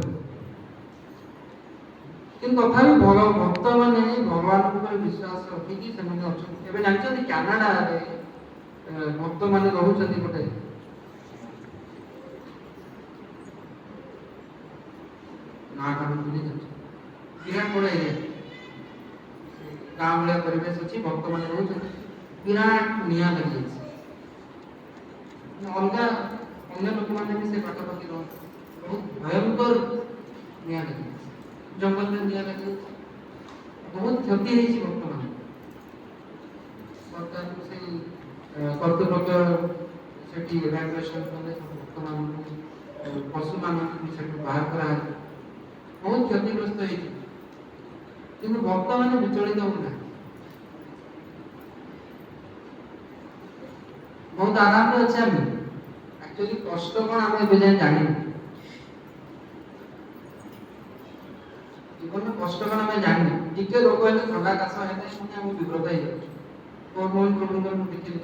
କିନ୍ତୁ ତଥାପି ଭକ୍ତ ମାନେ ଭଗବାନଙ୍କ ଉପରେ ବିଶ୍ୱାସ ରଖିକି ସେମାନେ ଅଛନ୍ତି। ଏବେ ଜାଣିଛନ୍ତି କାନାଡାରେ ଭକ୍ତ ମାନେ ରହୁଛନ୍ତି ଗୋଟେ ନା କାମ ଭୁଲି ଯାଉଛି, ବିରାଟ ବଡ଼ ଏରିଆ ଗାଁ ଭଳିଆ ପରିବେଶ ଅଛି, ଭକ୍ତ ମାନେ ରହୁଛନ୍ତି, ବିରାଟ ନିଆଁ ଲାଗିଯାଇଛି। ଅଲଗା ଅନ୍ୟ ଲୋକମାନେ ବି ସେ ପାଖାପାଖି ରହୁଛନ୍ତି, ବହୁତ ଭୟଙ୍କର ନିଆଁ ଲାଗିଯାଇଛି, ଜଙ୍ଗଲରେ ନିଆଁ ଲାଗିଯାଇଛି, ବହୁତ କ୍ଷତି ହେଇଛି ଭକ୍ତମାନେ। ସରକାରଙ୍କୁ ସେଇ କର୍ତ୍ତୃପକ୍ଷ ସେଠି ଇଭାକୁଏସନ କଲେ ଭକ୍ତମାନଙ୍କୁ, ପଶୁମାନଙ୍କୁ ସେଠୁ ବାହାର କରାହେଲା, ବହୁତ କ୍ଷତିଗ୍ରସ୍ତ ହେଇଛି, କିନ୍ତୁ ଭକ୍ତମାନେ ବିଚଳିତ ହଉନାହାନ୍ତି, ବହୁତ ଆରାମରେ ଅଛି। ଆମେ ଆକ୍ଚୁଆଲି କଷ୍ଟ କଣ ଆମେ ଏବେ ଯାଏଁ ଜାଣିନୁ, ଜୀବନର କଷ୍ଟ କଣ ଆମେ ଜାଣିନୁ। ଟିକେ ରୋଗ ହେଲେ ଥଣ୍ଡା କାଶ ହେଲେ ଶୁଣି ଆମେ ବିବ୍ରତ ହେଇଯାଉଛୁ। ଦେଖିଲି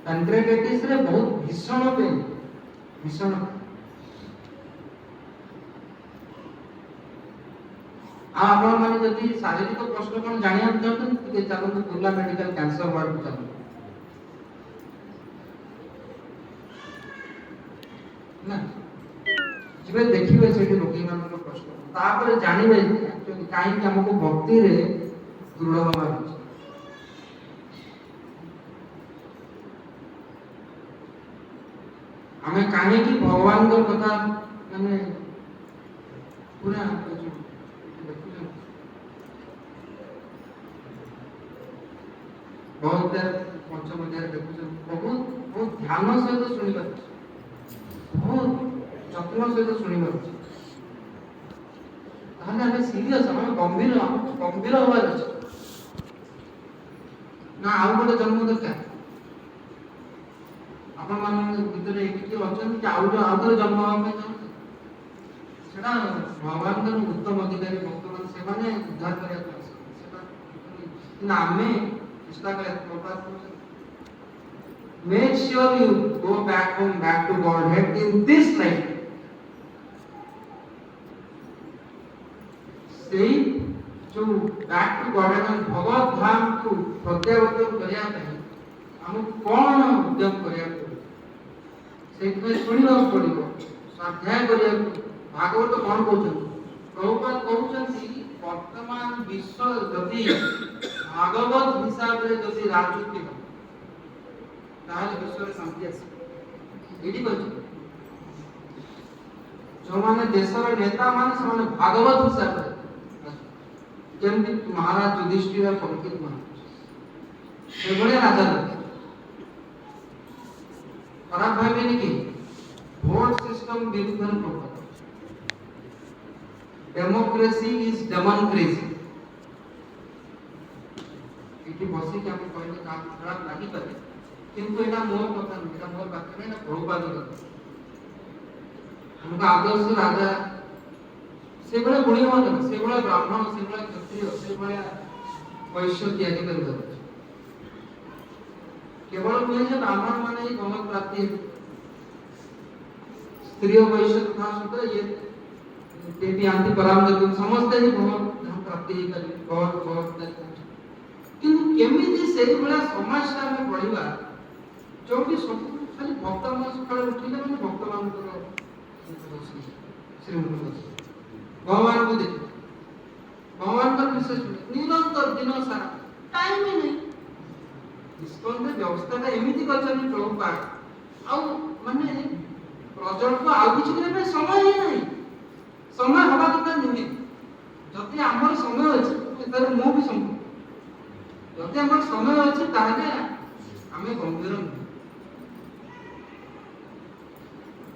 ପାନକ୍ରିଆଟାଇଟିସ୍ ରେ ବହୁତ ଭୀଷଣ ପେନ୍, ଭୀଷଣ। ଆଉ ଆପଣ ମାନେ ଯଦି ଶାରୀରିକ କଷ୍ଟ କଣ ଜାଣିବାକୁ ଚାହୁଁଛନ୍ତି, ଟିକେ ଚାଲନ୍ତୁ ବୁର୍ଲା ମେଡିକାଲ କ୍ୟାନ୍ସର ୱାର୍ଡକୁ ଚାଲନ୍ତୁ ନା, ଯିବେ ଦେଖିବେ ସେଠି ରୋଗୀମାନଙ୍କର କଷ୍ଟ, ତାପରେ ଜାଣିବେ କାହିଁକି ଆମକୁ ଭକ୍ତିରେ ଦୃଢ ହବାର ଅଛି। ଆମେ କାହିଁକି ଭଗବାନଙ୍କ କଥା ମାନେ ପୁରା ଦେଖୁଛନ୍ତି ବହୁତ ପଞ୍ଚମଧ୍ୟାୟରେ ଦେଖୁଛନ୍ତି ବହୁତ ବହୁତ ଧ୍ୟାନ ସହିତ ଶୁଣିପାରୁଛି, ବହୁତ ଯତ୍ନ ସହିତ ଶୁଣିପାରୁଛି। ତାହେଲେ ଆମେ ସିରିୟସ୍, ଆମେ ଗମ୍ଭୀର, ଆମକୁ ଗମ୍ଭୀର ହବାର ଅଛି ନା ଆଉ ଗୋଟେ ଜନ୍ମ ଦରକାର। ଆପଣମାନଙ୍କ ଭିତରେ ଏମିତି ଅଛନ୍ତି କି ଆଉ ଥରେ ଜନ୍ମ ହେବା ପାଇଁ ଚାହୁଁଛନ୍ତି? ସେଟା ଭଗବାନଙ୍କର ଉତ୍ତମ ଅଧିକାରୀ ଭକ୍ତମାନେ, ସେମାନେ ଉଦ୍ଧାର କରିବାକୁ ଆସନ୍ତି। ସେଟା କିନ୍ତୁ ଆମେ ଚେଷ୍ଟା କରିବା make sure you go back home, back to Godhead in this life. ସେଇ ଯୋଉ back to Godhead ଭଗବତ ଧାମକୁ ପ୍ରତ୍ୟାବର୍ତ୍ତନ କରିବା ପାଇଁ ଆମକୁ କଣ ଉଦ୍ୟମ କରିବାକୁ ପଡ଼ିବ? ସେଇଥିପାଇଁ ଶୁଣିବାକୁ ପଡ଼ିବ, ସ୍ୱାଧ୍ୟାୟ କରିବାକୁ। ଭାଗବତ କଣ କହୁଛନ୍ତି? ପ୍ରଭୁପାଦ କହୁଛନ୍ତି ବର୍ତ୍ତମାନ ବିଶ୍ୱ ଯଦି ଭାଗବତ ହିସାବରେ ଯଦି ରାଜନୀତି ହେବ ତାହେଲେ ବିଶ୍ୱରେ ଶାନ୍ତି ଆସିବ। ଏଇଠି କହିଛନ୍ତି ଯେଉଁମାନେ ଦେଶର ନେତା ମାନେ ସେମାନେ ଭାଗବତ ହିସାବରେ, ଯେମିତି ମହାରାଜ ଯୁଧିଷ୍ଠିର ପଣ୍ଡିତ ମହାରାଜ ସେଭଳିଆ ରାଜା ଦରକାର। ଖରାପ ଭାବିବେନି କି ଭୋଟ ସିଷ୍ଟମ ବିରୁଦ୍ଧରେ ପ୍ରବଳ। Democracy is democracy. ଏଠି ବସିକି ଆମେ କହିଲେ କାହାକୁ ଖରାପ ଲାଗିପାରେ, କିନ୍ତୁ ଏଇଟା ମୋ କଥା ନୁହେଁ, ଏଇଟା ମୋର ବାକ୍ୟ ନୁହେଁ, ଏଇଟା ପ୍ରଭୁପାଦ କଥା। ଆମକୁ ଆଦର୍ଶ ରାଜା ସେଭଳିଆ ଗୁଣୀମାନ, ସେଭଳିଆ ବ୍ରାହ୍ମଣ, ସେଭଳିଆ କ୍ଷତ୍ରିୟ, ସେଭଳିଆ ବୈଶ୍ୟ ତିଆରି କରିବାର ଅଛି। କେବଳ ନୁହେଁ ଯେ ବ୍ରାହ୍ମଣ ମାନେ ହିଁ ଭଗବତ ପ୍ରାପ୍ତି ହେବେ, ସ୍ତ୍ରୀ ବୈଶ୍ୟ ତଥା ସହିତ ଇଏ ଦେବୀ ଆନ୍ତି ପରାମ ଦେବୀ ସମସ୍ତେ ହିଁ ଭଗବତ ଧାମ ପ୍ରାପ୍ତି ହେଇପାରିବେ। କିନ୍ତୁ କେମିତି ସେଇଭଳିଆ ସମାଜଟା ଆମେ ଗଢ଼ିବା ଯୋଉଠି ସବୁ ଖାଲି ଭକ୍ତମାନେ ସକାଳେ ଉଠିଲେ ମାନେ ଭକ୍ତମାନଙ୍କର ଶ୍ରୀମୁଖ ଭଗବାନଙ୍କୁ ଦେଖିବେ, ଭଗବାନଙ୍କର ବିଶେଷ ନିରନ୍ତର ଦିନ ସାରା ଟାଇମ ହିଁ ନାହିଁ। ଇସ୍କନରେ ବ୍ୟବସ୍ଥାଟା ଏମିତି କରିଛନ୍ତି ପ୍ରଭୁପାଦ, ଆଉ ମାନେ ପ୍ରଜଳକୁ ଆଉ କିଛି କରିବା ପାଇଁ ସମୟ ହିଁ ନାହିଁ। ସମୟ ହବା କଥା ନୁହେଁ। ଯଦି ଆମର ସମୟ ଅଛି ତାହେଲେ ମୁଁ ବି ସମୟ, ଯଦି ଆମର ସମୟ ଅଛି ତାହେଲେ ଆମେ ଗମ୍ଭୀର ନୁହେଁ।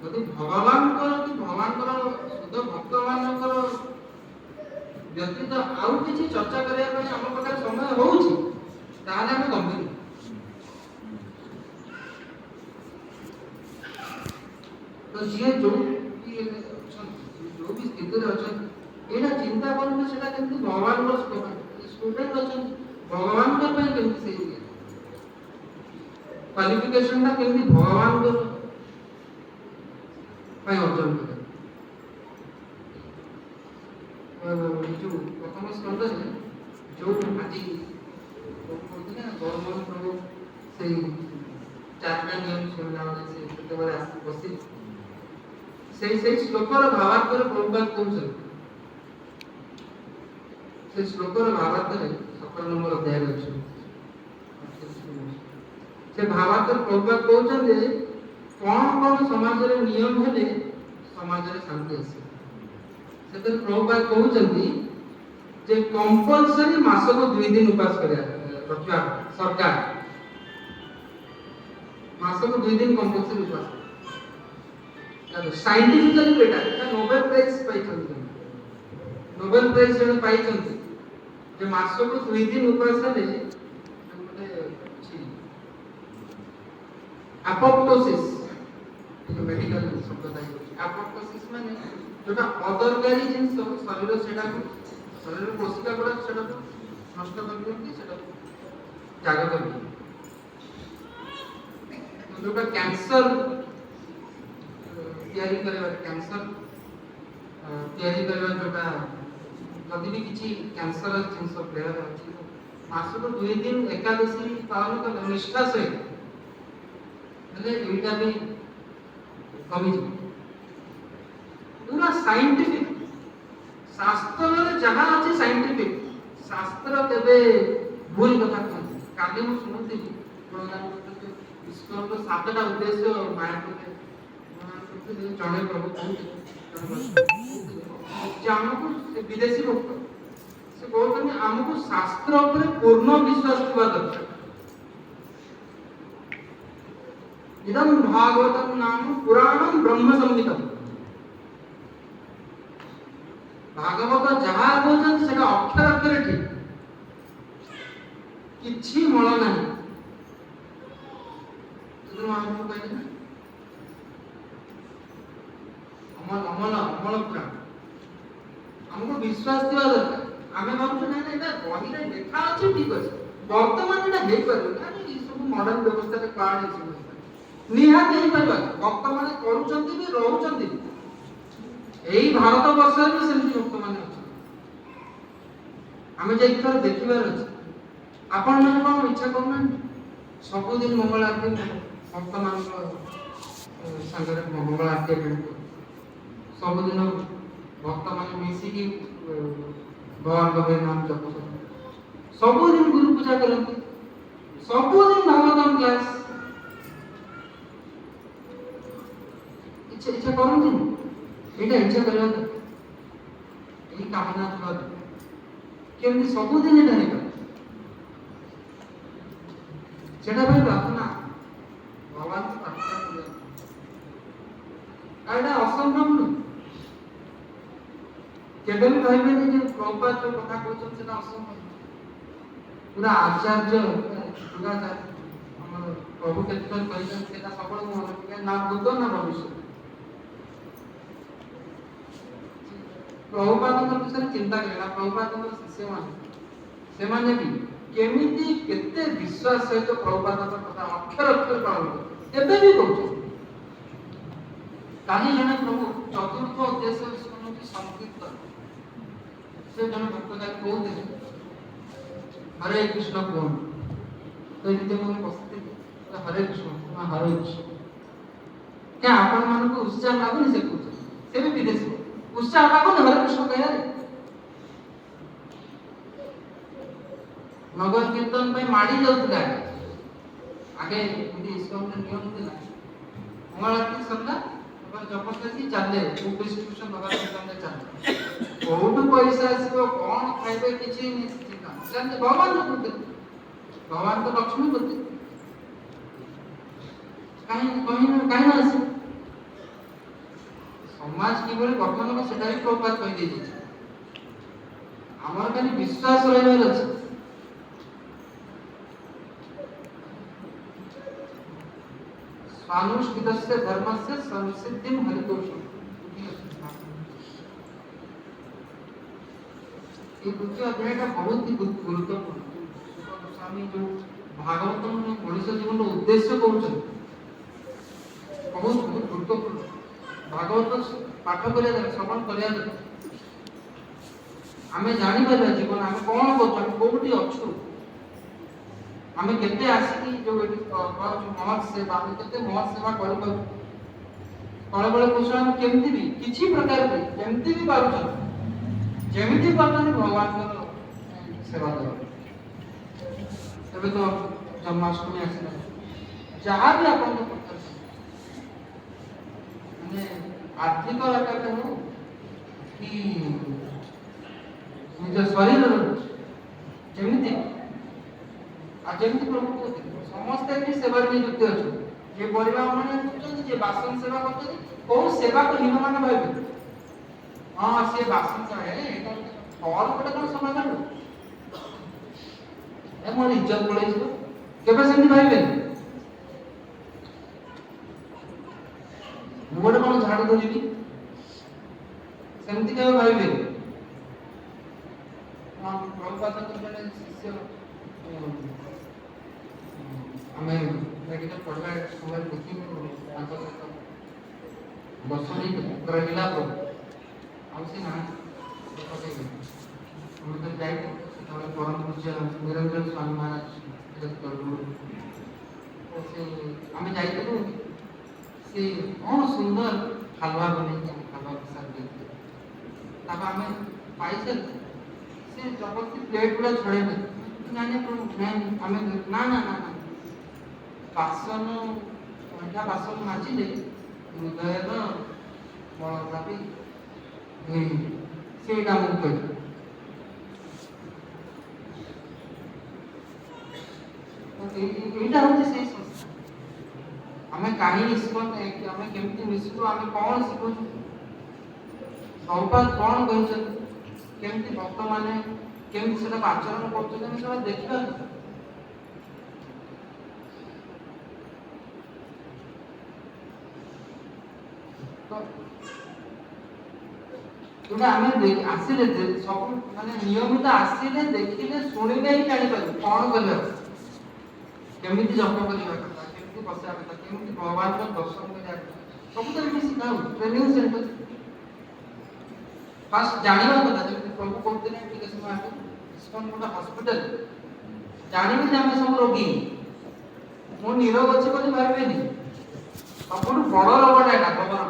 ଯଦି ଭଗବାନଙ୍କର ଶୁଦ୍ଧ ଭକ୍ତମାନଙ୍କର ବ୍ୟତୀତ ଆଉ କିଛି ଚର୍ଚ୍ଚା କରିବା ପାଇଁ ଆମ ପାଖରେ ସମୟ ହଉଛି ତାହେଲେ ଆମେ ଗମ୍ଭୀର। ତ ଯିଏ ଯୋଉ ବି ସ୍ଥିତିରେ ଅଛନ୍ତି ଏଇଟା ଚିନ୍ତା କରନ୍ତୁ, ସେଟା କେମିତି ଭଗବାନଙ୍କର ଷ୍ଟୁଡେଣ୍ଟ ଅଛନ୍ତି, ଭଗବାନଙ୍କ ପାଇଁ କେମିତି ସେଇ କ୍ୱାଲିଫିକେସନଟା କେମିତି ଭଗବାନଙ୍କର ପାଇଁ ଅର୍ଜନ କରେ। ଯୋଉ ପ୍ରଥମ ସ୍କନ୍ଧରେ ଯୋଉ ଆଜି କହୁଥିଲେ ନା ଗୌରମୋହନ ପ୍ରଭୁ ସେଇ ଚାରିଟା ନିୟମ ଶୁଣିଲା ବେଳେ ସେ କେତେବେଳେ ଆସି ବସି ସେଇ ଶ୍ଲୋକର ଭାବାର୍ଥରେ ପ୍ରଭୁପାଦ କହୁଛନ୍ତି। ସେ ଶ୍ଲୋକର ଭାବାର୍ଥରେ 17 ନମ୍ବର ଅଧ୍ୟାୟରେ ଅଛି। ସେ ଭାବାର୍ଥରେ ପ୍ରଭୁପାଦ କହୁଛନ୍ତି କଣ କଣ ସମାଜରେ ନିୟମ ହେଲେ ସମାଜରେ ଶାନ୍ତି ଆସିବ। ସେଥିରେ ପ୍ରଭୁପାଦ କହୁଛନ୍ତି ଯେ କମ୍ପଲସରି ମାସକୁ 2 ଦିନ ଉପାସ ରଖିବା ସରକାର, ମାସକୁ 2 ଦିନ କମ୍ପଲସରି ଉପାସ। ସାଇଣ୍ଟିଫିକାଲି ଏଟା ନୋବେଲ ପ୍ରାଇଜ ପାଇଛନ୍ତି, ନୋବେଲ ପ୍ରାଇଜ ଜଣେ ପାଇଛନ୍ତି ଯେ ମାସକୁ 2 ଦିନ ଉପାସ ହେଲେ ଗୋଟେ ଆପୋପ୍ଟୋସିସ୍, ମେଡିକାଲ ଶବ୍ଦ ଆପୋପ୍ଟୋସିସ୍ ମାନେ ଯୋଉଟା ଅଦରକାରୀ ଜିନିଷ ଶରୀର ସେଟାକୁ ଶରୀର କୋଶିକା ଗୁଡାକ ସେଟାକୁ ନଷ୍ଟ କରିଦିଅନ୍ତି, ସେଟାକୁ ଜାଗ କରିଦିଅନ୍ତି। ଯୋଉଟା କ୍ୟାନ୍ସର ତିଆରି କରିବା, ଯୋଉଟା ଯଦି ବି କିଛି କ୍ୟାନ୍ସର ଜିନିଷ ଦେହରେ ଅଛି ମାସକୁ 2 ଦିନ ଏକାଦଶୀ ପାଳନ କଲେ ନିଷ୍ଠା ସହିତ ହେଲେ ଏଇଟା ବି କମିଯିବ। ପୁରା ସାଇଣ୍ଟିଫିକ, ଶାସ୍ତ୍ରରେ ଯାହା ଅଛି ସାଇଣ୍ଟିଫିକ, ଶାସ୍ତ୍ର କେବେ ଭୁଲ କଥା କୁହନ୍ତି। କାଲି ମୁଁ ଶୁଣୁଥିଲି ଇସ୍କନର 7ଟା ଉଦ୍ଦେଶ୍ୟ ମାୟାପୁରରେ ଜଣେ ପ୍ରଭୁ କହୁଥିଲେ ଯେ ଆମକୁ ବିଦେଶୀ ଭକ୍ତ ସେ କହୁଛନ୍ତି ଆମକୁ ଶାସ୍ତ୍ର ଉପରେ ପୂର୍ଣ୍ଣ ବିଶ୍ୱାସ ଥିବା ଦରକାର। इदं भागवतम नाम पुराणम ब्रह्म संहितम। भागवत जहाँ कौन से अक्षर अक्षर ठीक किछि मल नहीं अमल अमल अमल पुराण हमको विश्वास दिवा दरकार। आमे भाबुछु ना एटा बही रे देखा अछि ठीक अछि वर्तमान एटा हेइ परबो ना ई सब मॉडर्न व्यवस्था रे कार्ड अछि निहात हेइ परबा भक्त माने करूचंती भी रहउचंती एई भारत वर्ष रे सेमति भक्त माने अछि। आमे जे इथर देखिबार अछि आपण माने कोन इच्छा करना सब दिन मंगल आरती भक्त मान संगरे मंगल आरती सब दिन भक्त माने मिसी की भगवान के नाम जप सब दिन गुरु पूजा करते सब दिन भागवतम क्लास इच्छा इच्छा करते एटा इच्छा करबा एई कामना थवा केमि सब दिन एटा हे सेटा भाई प्रार्थना भगवान की प्रार्थना करिया एटा असंभव न केबे भी कहबे नहीं जे प्रभुपाद जो कथा कहछन सेटा असंभव पूरा आचार्य पूरा हमर प्रभु केतर कहछन सेटा सबल मन के ना बुद्ध ना भविष्य प्रभुपाद के विषय चिंता करेला प्रभुपाद के शिष्य मान से माने भी केमिति केते विश्वास सहित प्रभुपाद के कथा अक्षर अक्षर पालन एबे भी कहछन काहे जने प्रभु चतुर्थ उद्देश्य सुनो की संकीर्तन से जन भक्त का को दे हरे कृष्ण बोल तो इते मोर पस्ते तो हरे कृष्ण क्या आपण मन को उत्साह लागुनी से कुछ से भी विदेश उत्साह लागुनी हरे कृष्ण कहे नगर कीर्तन पे माड़ी जाउतला आगे इति इसको नियम दिला मंगल आरती संध्या और जबरदस्ती चले डिस्ट्रीब्यूशन नगर कीर्तन में चले बहुत पैसा आसीबो कोन खाइबे किछि नै चिंता जाने भगवान को भगवान तो लक्ष्मी करते कहीं ना आसी समाज किबले गठन हो सेटा भी प्रभुपाद कहि दे छै हमर खाली विश्वास रहबार अछि स्वानुष्ठितस्य धर्मस्य संसिद्धिं हरितोषम् ये द्वितीय अध्याय का बहुत ही गुरुत्वपूर्ण स्वामी जो भागवतम में मनुष्य जीवन उद्देश्य कहउछन बहुत बहुत गुरुत्वपूर्ण भागवत पाठ करिया श्रवण करिया आमे जानि परबा जीवन आमे कोन करछन कोठी अछु आमे केते आसी जो एटी महत सेवा आमे केते महत सेवा करि पाउ कळे बळे कुशल आमे केमति भी किछि प्रकार भी केमति भी पाउछन जेमिति पातन भगवान को सेवा दो तबे तो जन्माष्टमी आसला जहां भी अपन को पत्थर माने आर्थिक आकार हो कि निज शरीर जेमिति आ जेमिति प्रभु को समस्त भी सेवा में नियुक्त अछि जे परिवार माने करछन जे बासन सेवा करछन को सेवा को हिन माने भाबे हां से बासन से है और कोटे कोन समाधान ए मोर इज्जत पड़ै छ केबे सेमि भाइबे मोर कोन झाड़ू धरिबी सेमति केबे भाइबे हां प्रभुपाद के जने शिष्य हमें लेकिन पढ़वा समय देखि आंसर बसनी रहिला को आउसी ना हम तो जाई थोड़ा परम पूज्य निरंजन स्वामी महाराज जब करलु से हमें जाई तो से बहुत सुंदर हलवा बने हलवा के साथ दे तब हमें पाइसे से जबरदस्ती प्लेट पूरा छोड़े नाने पर नहीं हमें ना ना ना बासन ठंडा बासन माजी दे ହୃଦୟର ମଳତା ବି ଧୋଇ ସେଇଟା ମୁଁ କହିଲି। ଏଇଟା ହଉଛି ସେଇ ସଂସ୍ଥା। ଆମେ କାହିଁ ଆମେ କେମିତି ମିଶିବୁ, ଆମେ କଣ ଶିଖୁଛୁ, ପ୍ରଭୁପାଦ କଣ କହିଛନ୍ତି, କେମିତି ଭକ୍ତମାନେ କେମିତି ସେଟାକୁ ଆଚରଣ କରୁଛନ୍ତି, ଆମେ ସେଟା ଦେଖିବା। ଯୋଉଟା ଆମେ ଆସିଲେ ସବୁ ମାନେ ନିୟମିତ ଆସିଲେ ଦେଖିଲେ ଶୁଣିଲେ ହିଁ ଜାଣିପାରିବୁ କଣ କରିବା, କେମିତି ଜପ କରିବା କଥା, କେମିତି ବସିବା କଥା, କେମିତି ଭଗବାନଙ୍କ ଦର୍ଶନ କରିବା କଥା, ସବୁ ତ ଏଠି ଶିଖାଉ ଟ୍ରେନିଂ ସେଣ୍ଟର। ଫାଷ୍ଟ ଜାଣିବା କଥା, ଯେମିତି ପ୍ରଭୁ କହୁଥିଲେ ଟିକେ ସମୟ ଆଗରୁ, ଇସ୍କନ ଗୋଟେ ହସ୍ପିଟାଲ, ଜାଣିବି ଯେ ଆମେ ସବୁ ରୋଗୀ, ମୁଁ ନିରୋଗ ଅଛି ବୋଲି ଭାବିବେନି, ସବୁଠୁ ବଡ ରୋଗଟା ଏଟା ଖବର।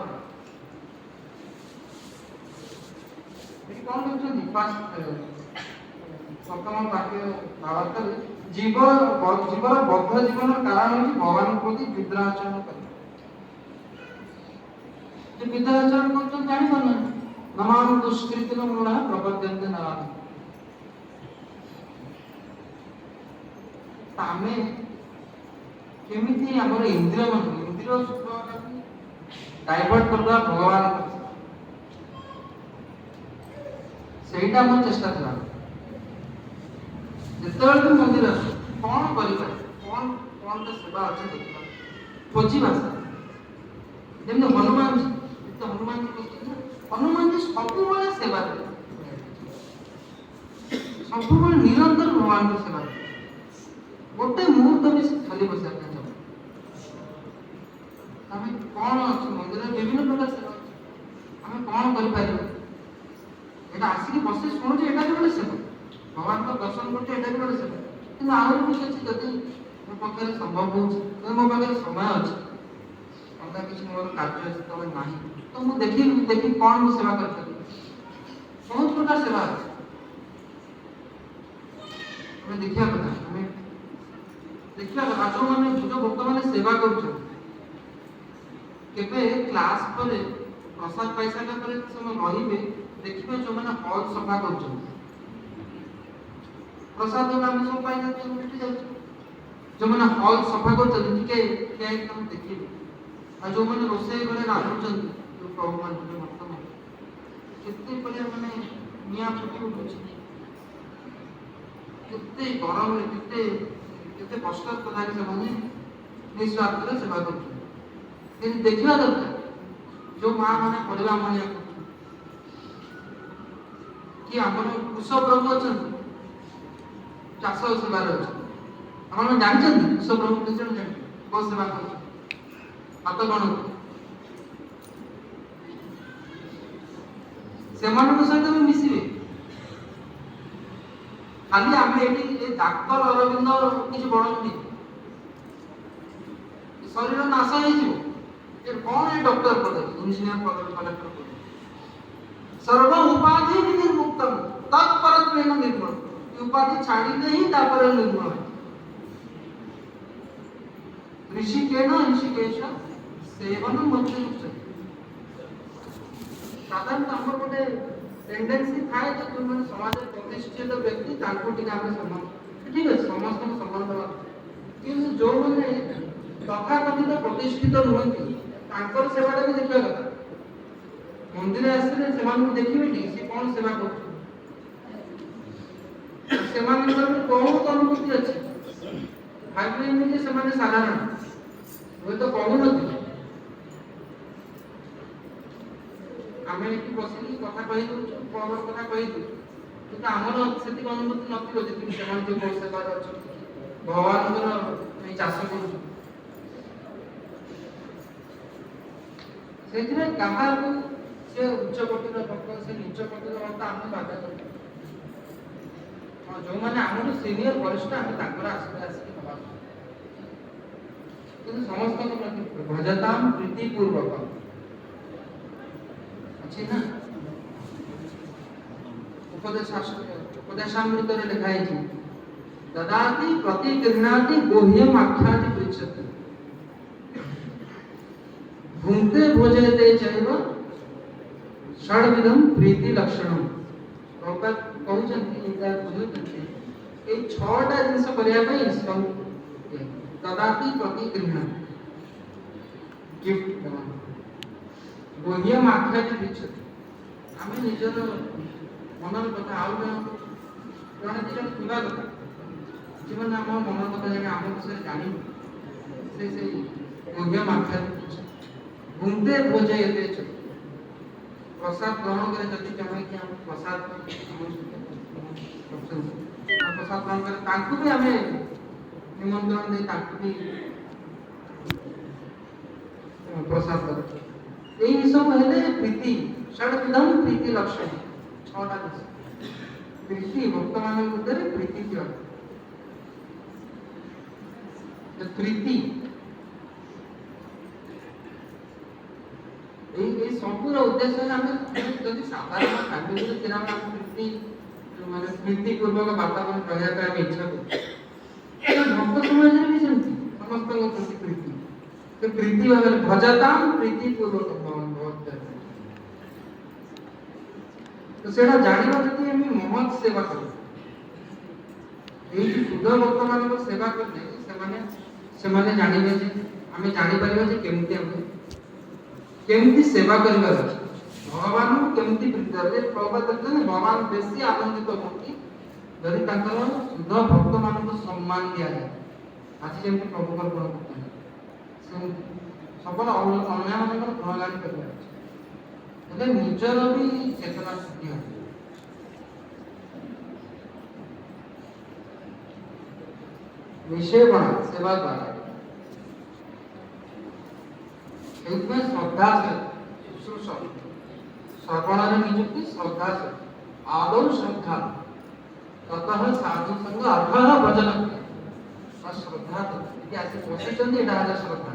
କଣ କରୁଛନ୍ତି ପ୍ରଥମ ବାକ୍ୟ ଭାବାର୍ଥରେ ଜୀବର ବଦ୍ଧ ଜୀବନର କାରଣ ହେଉଛି ଭଗବାନଙ୍କ ପ୍ରତି ବିଦ୍ରୋହାଚରଣ କରିବା। ଯେ ବିଦ୍ରୋହାଚରଣ କରୁଛନ୍ତି ଜାଣିପାରୁନାହାନ୍ତି, ନମାମ ଦୁଷ୍କୃତିର ମୂଳ ପ୍ରବର୍ତ୍ତନ୍ତେ ନରାମ। ଆମେ କେମିତି ଆମର ଇନ୍ଦ୍ରିୟ ସୁଖଟାକୁ ଡାଇଭର୍ଟ କରିବା ଭଗବାନଙ୍କ, ସେଇଟା ମୋ ଚେଷ୍ଟା ଥିଲା। ଯେତେବେଳେ ବି ମନ୍ଦିର ଆସୁ କଣ କରିପାରେ, କଣ ସେବା ଅଛି ଦେଖିବା, ଖୋଜିବା। ଯେମିତି ହନୁମାନଜୀ ସବୁବେଳେ ସେବା କରେ, ସବୁବେଳେ ନିରନ୍ତର ଭଗବାନଙ୍କ ସେବା କରେ, ଗୋଟେ ମୁହୂର୍ତ୍ତ ବି ଖାଲି ବସିବା ପାଇଁ ଯାଉ। ଆମେ କଣ ଅଛି ମନ୍ଦିରରେ ବିଭିନ୍ନ ପ୍ରକାର ସେବା ଅଛି, ଆମେ କଣ କରିପାରିବା, ଏଇଟା ଆସିକି ବସି ଶୁଣୁଛି ଏଇଟା ବି ଗୋଟେ ସେବା, ଭଗବାନଙ୍କ ଦର୍ଶନ କରୁଛି ଏଇଟା ବି ଗୋଟେ ସେବା। କିନ୍ତୁ ଆହୁରି ବି ଅଛି, ଯଦି ମୋ ପାଖରେ ସମ୍ଭବ ହଉଛି, ଯଦି ମୋ ପାଖରେ ସମୟ ଅଛି, ଅଲଗା କିଛି ମୋର କାର୍ଯ୍ୟ ସେତେବେଳେ ନାହିଁ, ତ ମୁଁ ଦେଖି କଣ ମୁଁ ସେବା କରିପାରିବି। ବହୁତ ପ୍ରକାର ସେବା ଅଛି, ଆମେ ଦେଖିବା କଥା। ଆମେ ଦେଖିବା କଥା ଯୋଉ ଭକ୍ତମାନେ ସେବା କରୁଛନ୍ତି, କେବେ କ୍ଲାସ ପରେ ପ୍ରସାଦ ପାଇସାରିଲା ପରେ ସେମାନେ ରହିବେ, ଦେଖିବେ ଯୋଉମାନେ ହଲ ସଫା କରୁଛନ୍ତି, ପ୍ରସାଦ ଆମେ ସବୁ ପାଇଯାଉଛୁ, ମିଟି ଯାଉଛି, ଯୋଉମାନେ ହଲ ସଫା କରୁଛନ୍ତି ଟିକେ ଠିଆ ହେଇକି ତମେ ଦେଖିବେ, ଆଉ ଯୋଉମାନେ ରୋଷେଇ ଘରେ ରାନ୍ଧୁଛନ୍ତି, ଯୋଉ ପ୍ରଭୁ ମାନେ ବର୍ତ୍ତମାନ କେତେ ବଢିଆ ମାନେ ନିଆଁ ଫୁଟି ଉଠୁଛି, କେତେ ଗରମରେ କେତେ କଷ୍ଟ କଥାରେ ସେମାନେ ନିଃସ୍ୱାର୍ଥରେ ସେବା କରୁଛନ୍ତି। କିନ୍ତୁ ଦେଖିବା ଦରକାର ଯୋଉ ମା ମାନେ ପରିବା ମଣିଆ କରୁଛନ୍ତି, କି ଆମର କୃଷକ ପ୍ରଭୁ ଅଛନ୍ତି, ଚାଷ ସେବାରେ ଅଛନ୍ତି, ଆପଣ ଜାଣିଛନ୍ତି କୃଷକ ପ୍ରଭୁ କେତେ ଜଣ ଜାଣିଛନ୍ତି, କୋଉ ସେବା କରୁଛନ୍ତି, ହାତ କଣ ସେମାନଙ୍କ ସହିତ ବି ମିଶିବେ। ଖାଲି ଆମେ ଏଠି ଡାକ୍ତର ଅରବିନ୍ଦ କିଛି ବଢନ୍ତି, ଶରୀର ନାଶ ହେଇଯିବ, କଣ ଏ ଡକ୍ଟର ପଦେ, ଇଞ୍ଜିନିୟର ପଦେ, କଲେକ୍ଟର ପଦେ, ସର୍ବ ଉପାଧି ନିର୍ମୁକ୍ତ ତତ୍ପରତ୍ୱେନ ନିର୍ମଳ, ଉପାଧି ଛାଡ଼ିଲେ ହିଁ ତାପରେ ନିର୍ମଳ। ଋଷିକେଶ ସେବନ ମଧ୍ୟ ଉଚ୍ଚତେ। ସାଧାରଣତଃ ଆମର ଗୋଟେ ଟେଣ୍ଡେନ୍ସି ଥାଏ ଯେ ଯୋଉମାନେ ସମାଜରେ ପ୍ରତିଷ୍ଠିତ ବ୍ୟକ୍ତି ତାଙ୍କୁ ଟିକେ ଆମେ ସମ୍ମାନ, ଠିକ ଅଛି ସମସ୍ତଙ୍କୁ ସମ୍ମାନ ଦେବା, କିନ୍ତୁ ଯୋଉମାନେ ତଥାକଥିତ ପ୍ରତିଷ୍ଠିତ ନୁହନ୍ତି ତାଙ୍କର ସେବାଟା ବି ଦେଖିବା କଥା। ମନ୍ଦିର ଆସିଲେ ସେମାନଙ୍କୁ ଦେଖିବେ କି ସେ କଣ ସେବା କରୁଛନ୍ତି, ସେମାନଙ୍କର ବହୁତ ଅନୁଭୂତି ଅଛି, ଭାବିବେନି ଯେ ସେମାନେ ସାଧାରଣ, ହୁଏତ କହୁନଥିବେ। ଆମେ ଏଠି ବସିକି କଥା କହିଦଉଛୁ, ପରର କଥା କହିଦଉଛୁ, କିନ୍ତୁ ଆମର ସେତିକି ଅନୁଭୂତି ନଥିବ ଯେତିକି ସେମାନେ ଯୋଉ କୋଉ ସେବାରେ ଅଛନ୍ତି, ଭଗବାନଙ୍କର ଏଇ ଚାଷ କରୁଛନ୍ତି। ସେଇଥିପାଇଁ କାହାକୁ ସେ ଉଚ୍ଚ କୋଟିର ଭକ୍ତ, ସେ ନିଚ କୋଟିର ଭକ୍ତ ଆମେ ବାଧା କରିବୁ। ଯୋଉମାନେ ଆମର ସିନିୟର ବରିଷ୍ଠ, ଆମେ ତାଙ୍କର ଆସିକି ହବା, କିନ୍ତୁ ସମସ୍ତଙ୍କ ପ୍ରତି ଭଜତାମ ପ୍ରୀତି ପୂର୍ବକ ଅଛି ନା। ଉପଦେଶାମୃତରେ ଲେଖା ହେଇଛି, ଦଦାତି ପ୍ରତି ଗୃହ୍ଣାତି ଗୁହ୍ୟମ ଆଖ୍ୟାତି ପୃଚ୍ଛତି, भुंक्ते भोजयते चैव षड्विधम प्रीति लक्षणम। प्रभुपाद कहउछन्ति एटा बुझुछन्ति ए छटा जिंस करिया पई ददाति प्रति गृहण गिफ्ट देवा गोहियम आख्याति दिछति आमे निजर मनर कथा आउ जने दिजन थिबा कथा जीवन आम मनर कथा जने आम विषय जानि से गोहियम आख्याति दिछति भुंक्ते भोजयते च प्रसाद ग्रहण करे जति चाहे कि हम प्रसाद प्रसाद ग्रहण करे तांकु भी हमें निमंत्रण दे तांकु भी प्रसाद करे এই সব হলে প্রীতি ষড়বিধম প্রীতি লক্ষণ ছটা দিশ প্রীতি ভক্তমানের মধ্যে প্রীতি কি হয় প্রীতি এই সম্পূর্ণ উদ্দেশ্য আমি যদি সাধারণ ফ্যামিলি কিরকম আমি প্রীতি মানে প্রীতি পূর্বক বাতাবরণ ରହିବା ପାଇଁ ଆମେ ଇଚ୍ଛା କରୁ ଭକ୍ତ ସମାଜରେ ବି ସେମିତି ସମସ୍ତଙ୍କ ପ୍ରତି ପ୍ରୀତି ସେ ପ୍ରୀତି ଭାବରେ ଭଜତାମ ପ୍ରୀତି ପୂର୍ବକ ତ ସେଇଟା ଜାଣିବା ଯଦି ଆମେ ମହତ୍ ସେବା କରୁ ଏଇ ଶୁଦ୍ଧ ଭକ୍ତମାନଙ୍କ ସେବା କଲେ ସେମାନେ ଜାଣିବେ ଯେ ଆମେ ଜାଣିପାରିବା ଯେ କେମିତି ସେବା କରିବାର ଅଛି ଭଗବାନଙ୍କୁ କେମିତି ପ୍ରୀତି ହେଲେ ପ୍ରଭୁପାଦ କହିଲେ ଭଗବାନ ବେଶୀ ଆନନ୍ଦିତ ହୁଅନ୍ତି ଯଦି ତାଙ୍କର ଶୁଦ୍ଧ ଭକ୍ତମାନଙ୍କୁ ସମ୍ମାନ ଦିଆଯାଏ ଆଜି ଯେମିତି ପ୍ରଭୁଙ୍କର ଗୁଣ କରୁଛନ୍ତି ସେମିତି ସବୁବେଳେ ଅନ୍ୟମାନଙ୍କର ଗୁଣଗାନ କରିବାର ଅଛି ହେଲେ ନିଜର ବି ଚେତନା ଶୁଦ୍ଧି ହେବ ନିଷେବଣ ସେବା ଦ୍ୱାରା ସେଇଥିପାଇଁ ଶ୍ରଦ୍ଧା ଶୁଶ୍ରୂଷ ଶ୍ରବଣରେ ନିଯୁକ୍ତି ଶ୍ରଦ୍ଧା ଆଦୌ ଶ୍ରଦ୍ଧା ତତଃ ସାଧୁ ସଙ୍ଗ ଅର୍ଥ ଭଜନ ଶ୍ରଦ୍ଧା ଯଦି ଆସି ବସିଛନ୍ତି ଏଇଟା ହେଲା ଶ୍ରଦ୍ଧା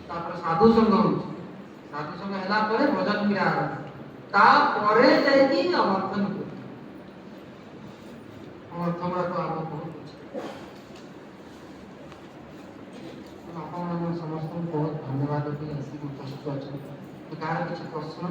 ତାପରେ ସାଧୁ ସଙ୍ଗ ହଉଛି ସାଧୁ ସଙ୍ଗ ହେଲା ପରେ ଭଜନ କ୍ରିୟା ଆରମ୍ଭ ତାପରେ ଯାଇକି ଅମର୍ଥ ନିକୃତି ଅମର୍ଥ ଗୁଡାକ ଆମ ବହୁତ ଆପଣମାନଙ୍କୁ ସମସ୍ତଙ୍କୁ ବହୁତ ଧନ୍ୟବାଦ ଦେଇ ଆସିକି ଉପସ୍ଥିତ ଅଛନ୍ତି କାହାର କିଛି ପ୍ରଶ୍ନ